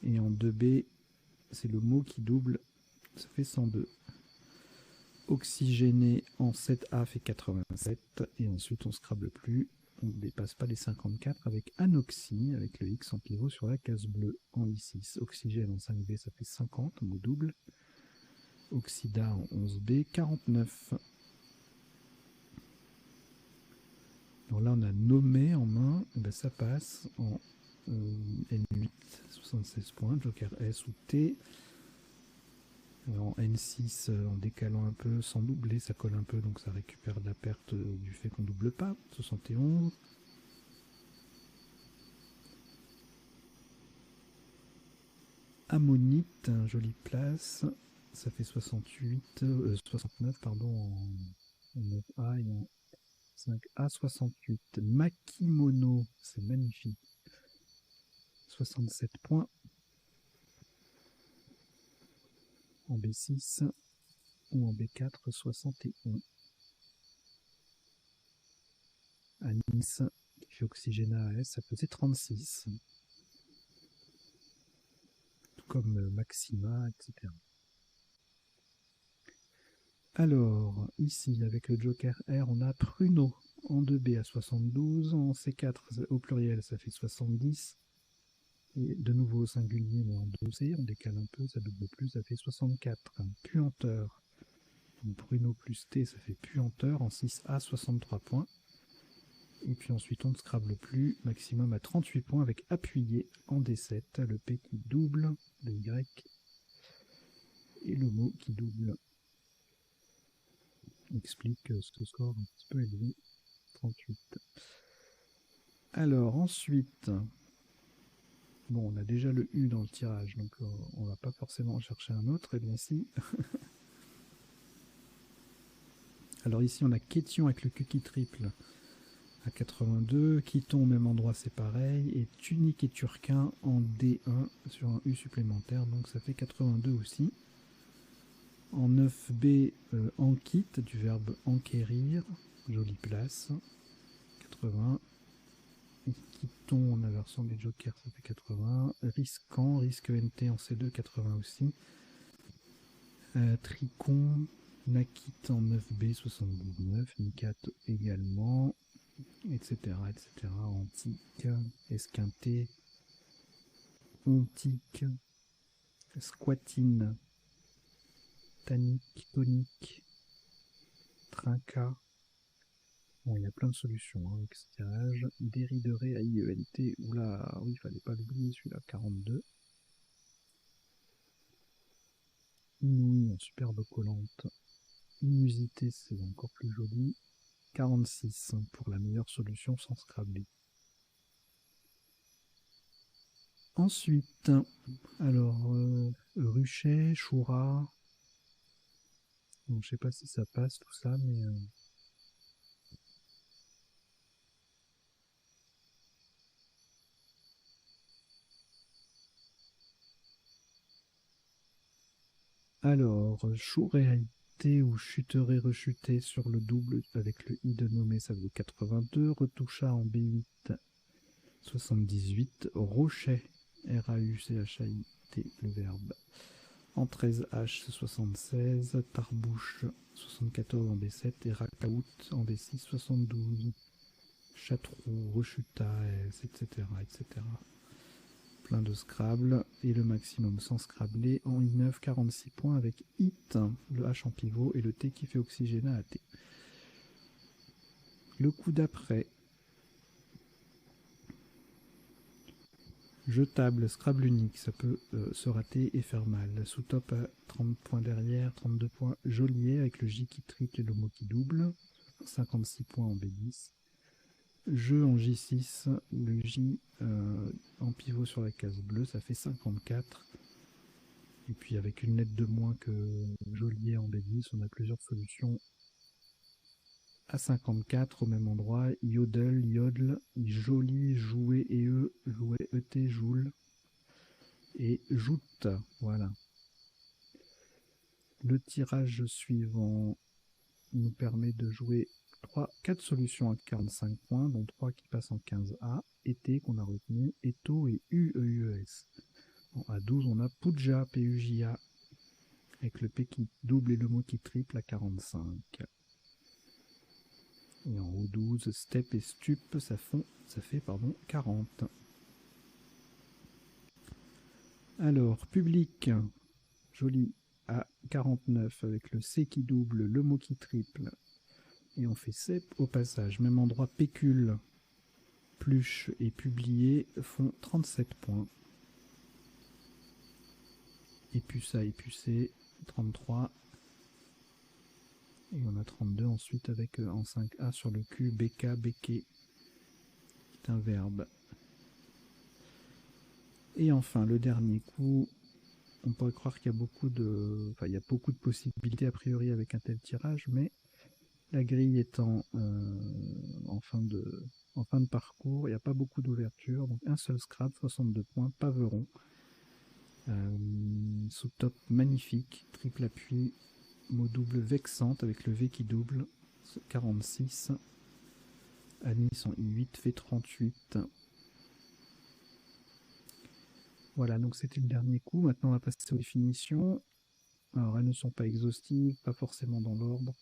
Speaker 1: Et en 2B, c'est le mot qui double, ça fait 102. Oxygéné en 7A fait 87, et ensuite on ne scrable plus, on ne dépasse pas les 54 avec anoxie, avec le X en pivot sur la case bleue en I6. Oxygène en 5B, ça fait 50, mot double. Oxyda en 11B, 49. Alors là, on a nommé en main, et ben ça passe en N8, 76 points, Joker S ou T. En N6, en décalant un peu, sans doubler, ça colle un peu, donc ça récupère de la perte du fait qu'on double pas, 71. Ammonite, jolie place, ça fait 69 pardon, en 9A et en 5A, 68. Makimono, c'est magnifique, 67 points. En B6 ou en B4, 61. À Nice, qui fait Oxygéna AS, ça faisait 36. Tout comme Maxima, etc. Alors, ici, avec le Joker R, on a Pruno en 2B à 72. En C4, au pluriel, ça fait 70. Et de nouveau au singulier, mais en 2C, on décale un peu, ça double plus, ça fait 64. Puanteur. Donc Pruno plus T, ça fait Puanteur en 6A, 63 points. Et puis ensuite on ne scrable plus, maximum à 38 points avec appuyé en D7, le P qui double, le Y et le mot qui double. Explique ce score un petit peu élevé, 38. Alors ensuite, bon, on a déjà le U dans le tirage, donc on va pas forcément en chercher un autre, et bien si. Alors ici on a Kétion avec le Q qui triple à 82, Quiton au même endroit c'est pareil, et Tunique et Turquin en D1 sur un U supplémentaire, donc ça fait 82 aussi. En 9B, Enquit, du verbe enquérir, jolie place, 80. Et Quiton en inversant des jokers, ça fait 80. Risquant, risque NT en C2, 80 aussi. Tricon, Nakit en 9B, 79. Nicat également, etc. etc. Antique, esquinté, ontique, squatine, tanique, tonique, trinca. Bon, il y a plein de solutions hein, avec ce tirage. Dérideré à IENT, oula, oui, il fallait pas l'oublier celui-là, 42. Inouï en superbe collante. Inusité, c'est encore plus joli. 46 pour la meilleure solution sans scrabler. Ensuite, alors, Ruchet, Choura. Bon, je sais pas si ça passe tout ça, mais... Alors, chouréalité ou chuterait rechuté sur le double avec le i de nommé, ça vaut 82. Retoucha en B8, 78. Rochet, R-A-U-C-H-A-I-T, le verbe, en 13H, 76. Tarbouche, 74 en B7. Et Racaout en B6, 72. Châteauroux, Rechuta, etc., etc. Plein de Scrabble, et le maximum sans Scrabbler en I9, 46 points avec HIT, le H en pivot, et le T qui fait oxygénat à T. Le coup d'après, jetable, Scrabble unique, ça peut se rater et faire mal. Sous top à 30 points derrière, 32 points geôlier avec le J qui triple et le mot qui double, 56 points en B10. Jeu en J6, le J en pivot sur la case bleue, ça fait 54. Et puis avec une lettre de moins que geôlier en B10, on a plusieurs solutions. À 54 au même endroit, yodel, yodel, joli, jouer et jouer, et joule, et joute, voilà. Le tirage suivant nous permet de jouer 4 solutions à 45 points, dont 3 qui passent en 15A, été qu'on a retenu, Eto et UEUES. À 12, on a Puja, PUJA, avec le P qui double et le mot qui triple à 45. Et en haut 12, Step et Stup, ça fait 40. Alors, public, joli, à 49, avec le C qui double, le mot qui triple. Et on fait Cep au passage. Même endroit, Pécule, Pluche et Publié font 37 points. Épuça, Épucé, 33. Et on a 32 ensuite avec en 5A sur le Q, BK, Béqué, qui est un verbe. Et enfin, le dernier coup, on pourrait croire qu'il y a beaucoup de, il y a beaucoup de possibilités a priori avec un tel tirage, mais la grille étant en fin de parcours, il n'y a pas beaucoup d'ouverture, donc un seul scrap, 62 points, Paveron. Sous top magnifique, triple appui, mot double vexante avec le V qui double, 46. Anis en I8 fait 38. Voilà, donc c'était le dernier coup. Maintenant, on va passer aux définitions. Alors, elles ne sont pas exhaustives, pas forcément dans l'ordre.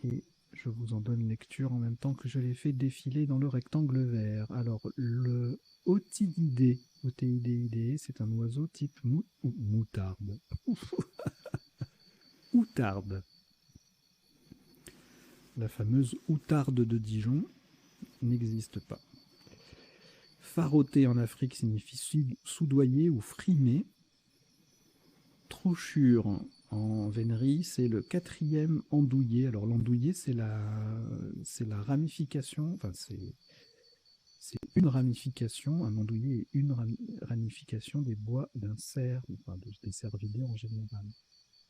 Speaker 1: Et je vous en donne lecture en même temps que je les fais défiler dans le rectangle vert. Alors, le otididé, O-T-I-D-I-D-E, c'est un oiseau type moutarde. Outarde. La fameuse outarde de Dijon n'existe pas. Faroter en Afrique signifie soudoyer ou frimer. Trochure en vénerie, c'est le 4e andouillé. Alors l'andouillé, c'est la ramification, enfin c'est une ramification, un andouillé est une ramification des bois d'un cerf, enfin des cervidés en général.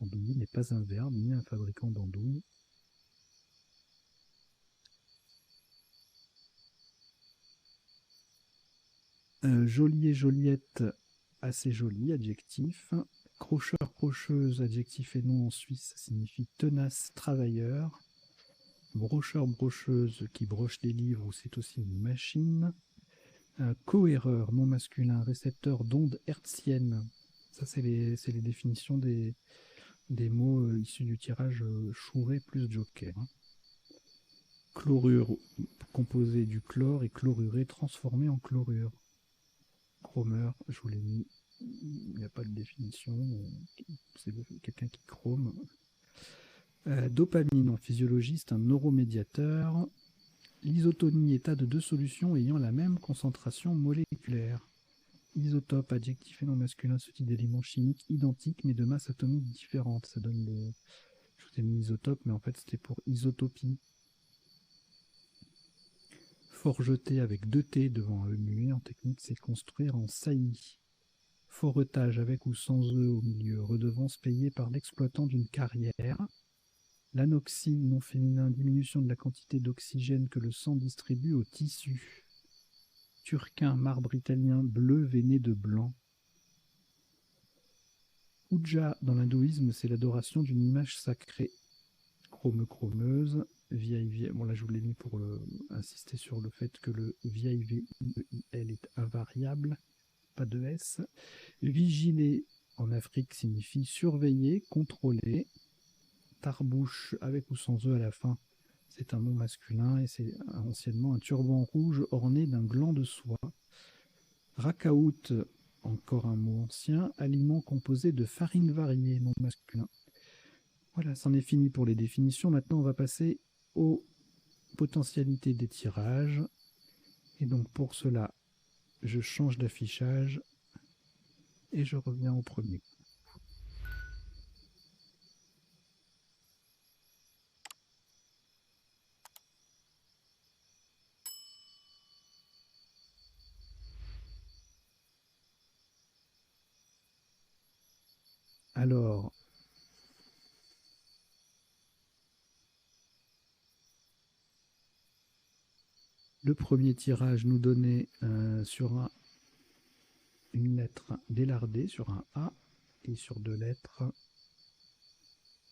Speaker 1: Andouillé n'est pas un verbe ni un fabricant d'andouilles. Geôlier, geôliette, assez joli, adjectif. Crocheur, crocheuse, adjectif et nom en Suisse, ça signifie tenace, travailleur. Brocheur, brocheuse, qui broche des livres, c'est aussi une machine. Cohéreur, nom masculin, récepteur d'ondes hertziennes. Ça, c'est les définitions des mots issus du tirage Chouret plus Joker. Chlorure, composé du chlore, et chloruré, transformé en chlorure. Chromeur, je vous l'ai mis, il n'y a pas de définition, c'est quelqu'un qui chrome. Dopamine en physiologie, c'est un neuromédiateur. L'isotonie, état de deux solutions ayant la même concentration moléculaire. Isotope, adjectif et nom masculin, ce type d'éléments chimiques identiques mais de masse atomique différente. Ça donne le. Je vous ai mis isotope, mais en fait c'était pour isotopie. Forgeter avec 2 T devant un E muet, en technique c'est construire en saillie. Foretage avec ou sans E au milieu, redevance payée par l'exploitant d'une carrière. L'anoxie, nom féminin, diminution de la quantité d'oxygène que le sang distribue au tissu. Turquin, marbre italien, bleu veiné de blanc. Puja, dans l'hindouisme, c'est l'adoration d'une image sacrée. Chrome, chromeuse, vieille. Bon, là, je vous l'ai mis pour insister sur le fait que le vieille VIEIL est invariable, pas de S. Vigiler en Afrique signifie surveiller, contrôler. Tarbouche, avec ou sans E à la fin, c'est un nom masculin et c'est anciennement un turban rouge orné d'un gland de soie. Racaout, encore un mot ancien, aliment composé de farine variée, nom masculin. Voilà, c'en est fini pour les définitions. Maintenant, on va passer aux potentialités des tirages. Et donc, pour cela, je change d'affichage et je reviens au premier. Alors, le premier tirage nous donnait sur une lettre délardée, sur un A, et sur 2 lettres,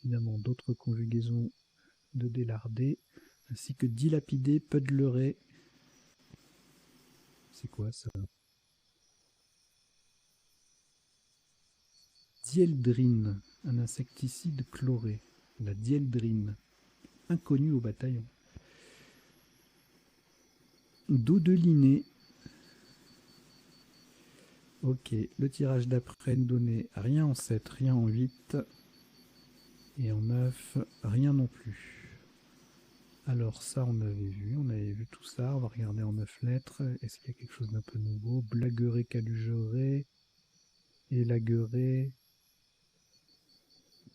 Speaker 1: évidemment d'autres conjugaisons de délardé, ainsi que dilapidé, puddlerer. C'est quoi ça? Dieldrine, un insecticide chloré. La dieldrine, inconnue au bataillon. Dodeliné. Ok, le tirage d'après nous donnait rien en 7, rien en 8. Et en 9, rien non plus. Alors ça, on avait vu tout ça. On va regarder en 9 lettres. Est-ce qu'il y a quelque chose d'un peu nouveau? Blagueret, calugeret, élagueret,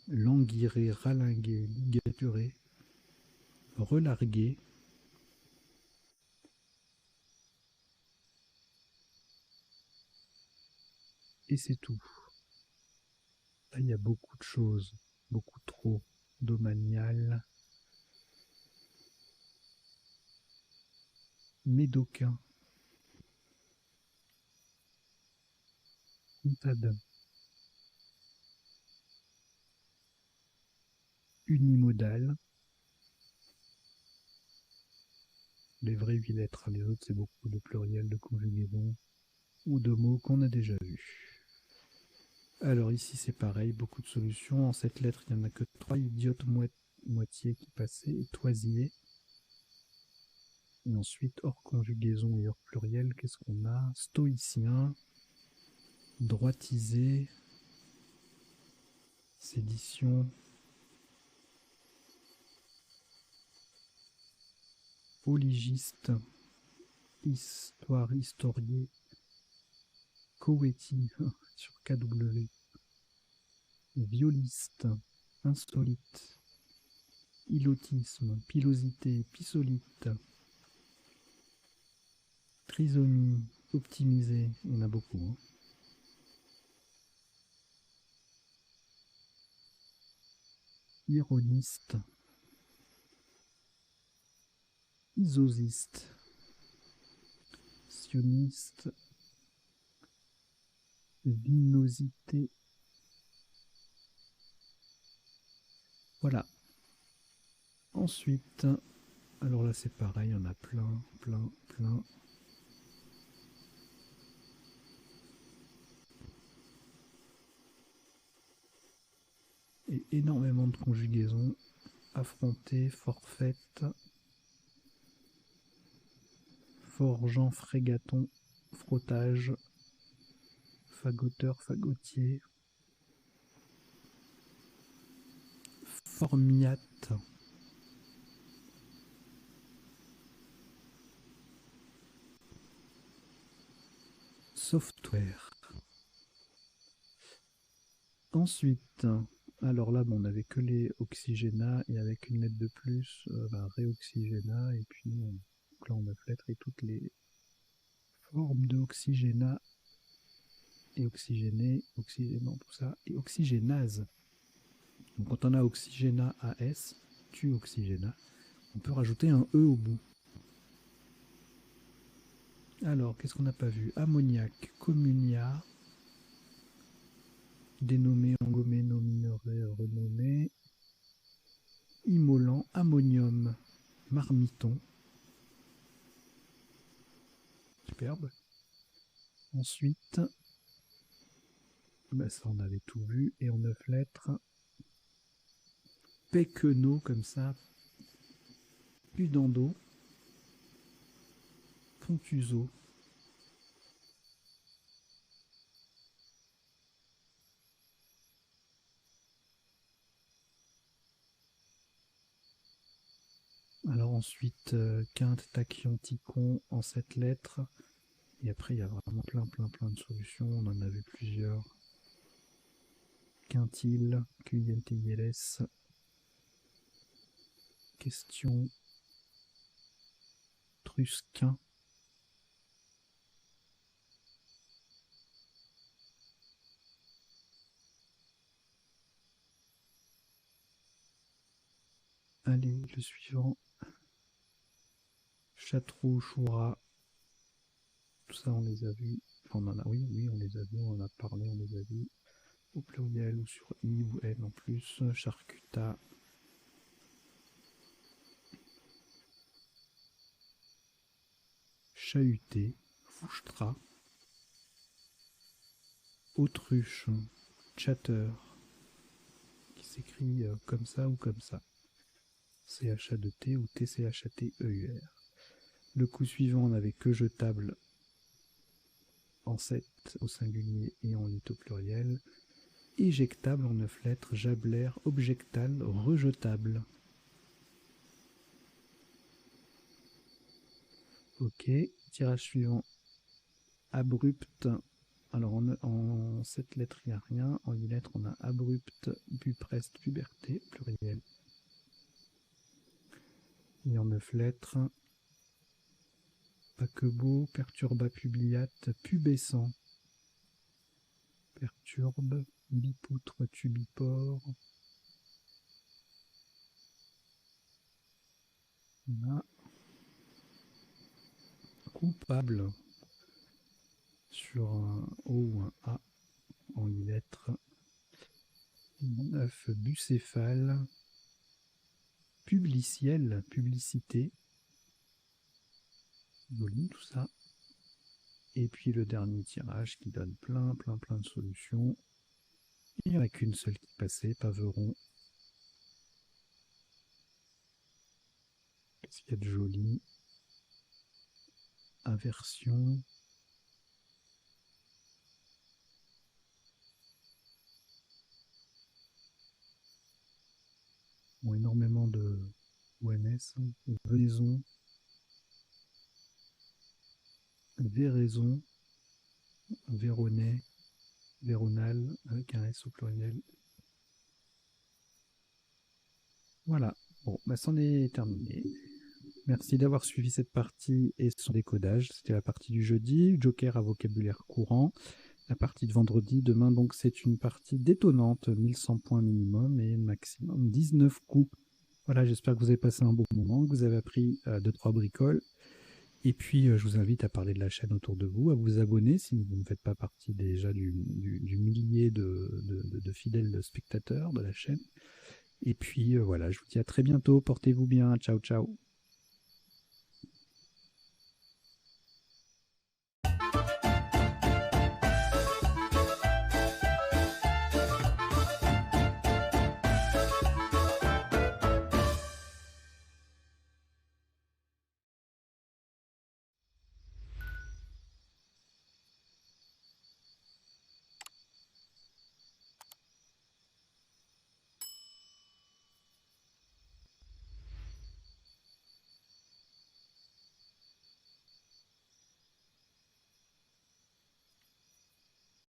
Speaker 1: languiré, ralingué, ligaturé, relargué. Et c'est tout. Là, il y a beaucoup de choses, beaucoup trop. Domanial, médocain, contadin, unimodal. Les vraies 8 lettres, les autres c'est beaucoup de pluriels, de conjugaisons ou de mots qu'on a déjà vus. Alors ici c'est pareil, beaucoup de solutions. En cette lettre il n'y en a que 3, idiote, moitié qui passait, et toisier. Et ensuite hors conjugaison et hors pluriel, qu'est-ce qu'on a? Stoïcien, droitisé, sédition, Oligiste, histoire, historier, Coetti sur KW, violiste, insolite, ilotisme, pilosité, pisolite, trisomie, optimisé, il y en a beaucoup. Hein. Ironiste, isosiste, sioniste, vinosité. Voilà. Ensuite, alors là c'est pareil, on a plein. Et énormément de conjugaisons. Affronter, forfaite, forgeant, frégaton, frottage, fagoteur, fagotier, formiate, software. Ensuite, alors là, bon, on n'avait que les oxygénats et avec une lettre de plus, réoxygénat, et puis donc là on a lettres et toutes les formes de oxygénat et oxygéné, oxygénant, tout ça, et oxygénase. Donc quand on a oxygénat AS, tu oxygénat, on peut rajouter un E au bout. Alors, qu'est-ce qu'on n'a pas vu? Ammoniac, communia, dénommé, engommé, nominoré, renommé, immolant, ammonium, marmiton. Superbe. Ensuite, ça on avait tout vu, et en 9 lettres, péquenot comme ça, pudendo, pontuso. Alors ensuite, quinte, tachyon, ticon en 7 lettres. Et après, il y a vraiment plein de solutions. On en a vu plusieurs. Quintile, QINTILS, question, trusquin. Allez, le suivant. Château, choura. Tout ça, on les a vus. Enfin, on en a, oui, on les a vus, on en a parlé, on les a vus. Au pluriel ou sur I ou N en plus. Charcuta. Chahuté. Fouchtra. Autruche. Chatter. Qui s'écrit comme ça ou comme ça. CHA2T ou TCHATEUR. Le coup suivant, on n'avait que jetable en 7 au singulier et en 8 au pluriel. Éjectable en 9 lettres, jablaire, objectal, rejetable. Ok, tirage suivant. Abrupt. Alors en 7 lettres, il n'y a rien. En 8 lettres, on a abrupt, bupreste, puberté, pluriel. Et en 9 lettres, paquebot, perturba publiate, pubescent. Perturbe, bipoutre, tubipore. On a coupable sur un O ou un A en 8 lettres. 9, bucéphale, publiciel, publicité. Joli tout ça. Et puis le dernier tirage qui donne plein de solutions. Il n'y en a qu'une seule qui passait, paveron. Qu'est-ce qu'il y a de joli? Inversion. Bon, énormément de ONS, venaison, Véraison, Véronais, Véronal, avec un S au pluriel. Voilà. Bon, bah, c'en est terminé. Merci d'avoir suivi cette partie et son décodage. C'était la partie du jeudi, Joker à vocabulaire courant. La partie de vendredi, demain, donc c'est une partie détonnante, 1100 points minimum et maximum 19 coups. Voilà, j'espère que vous avez passé un bon moment, que vous avez appris 2-3 bricoles. Et puis, je vous invite à parler de la chaîne autour de vous, à vous abonner si vous ne faites pas partie déjà du millier de fidèles spectateurs de la chaîne. Et puis, voilà, je vous dis à très bientôt. Portez-vous bien. Ciao, ciao.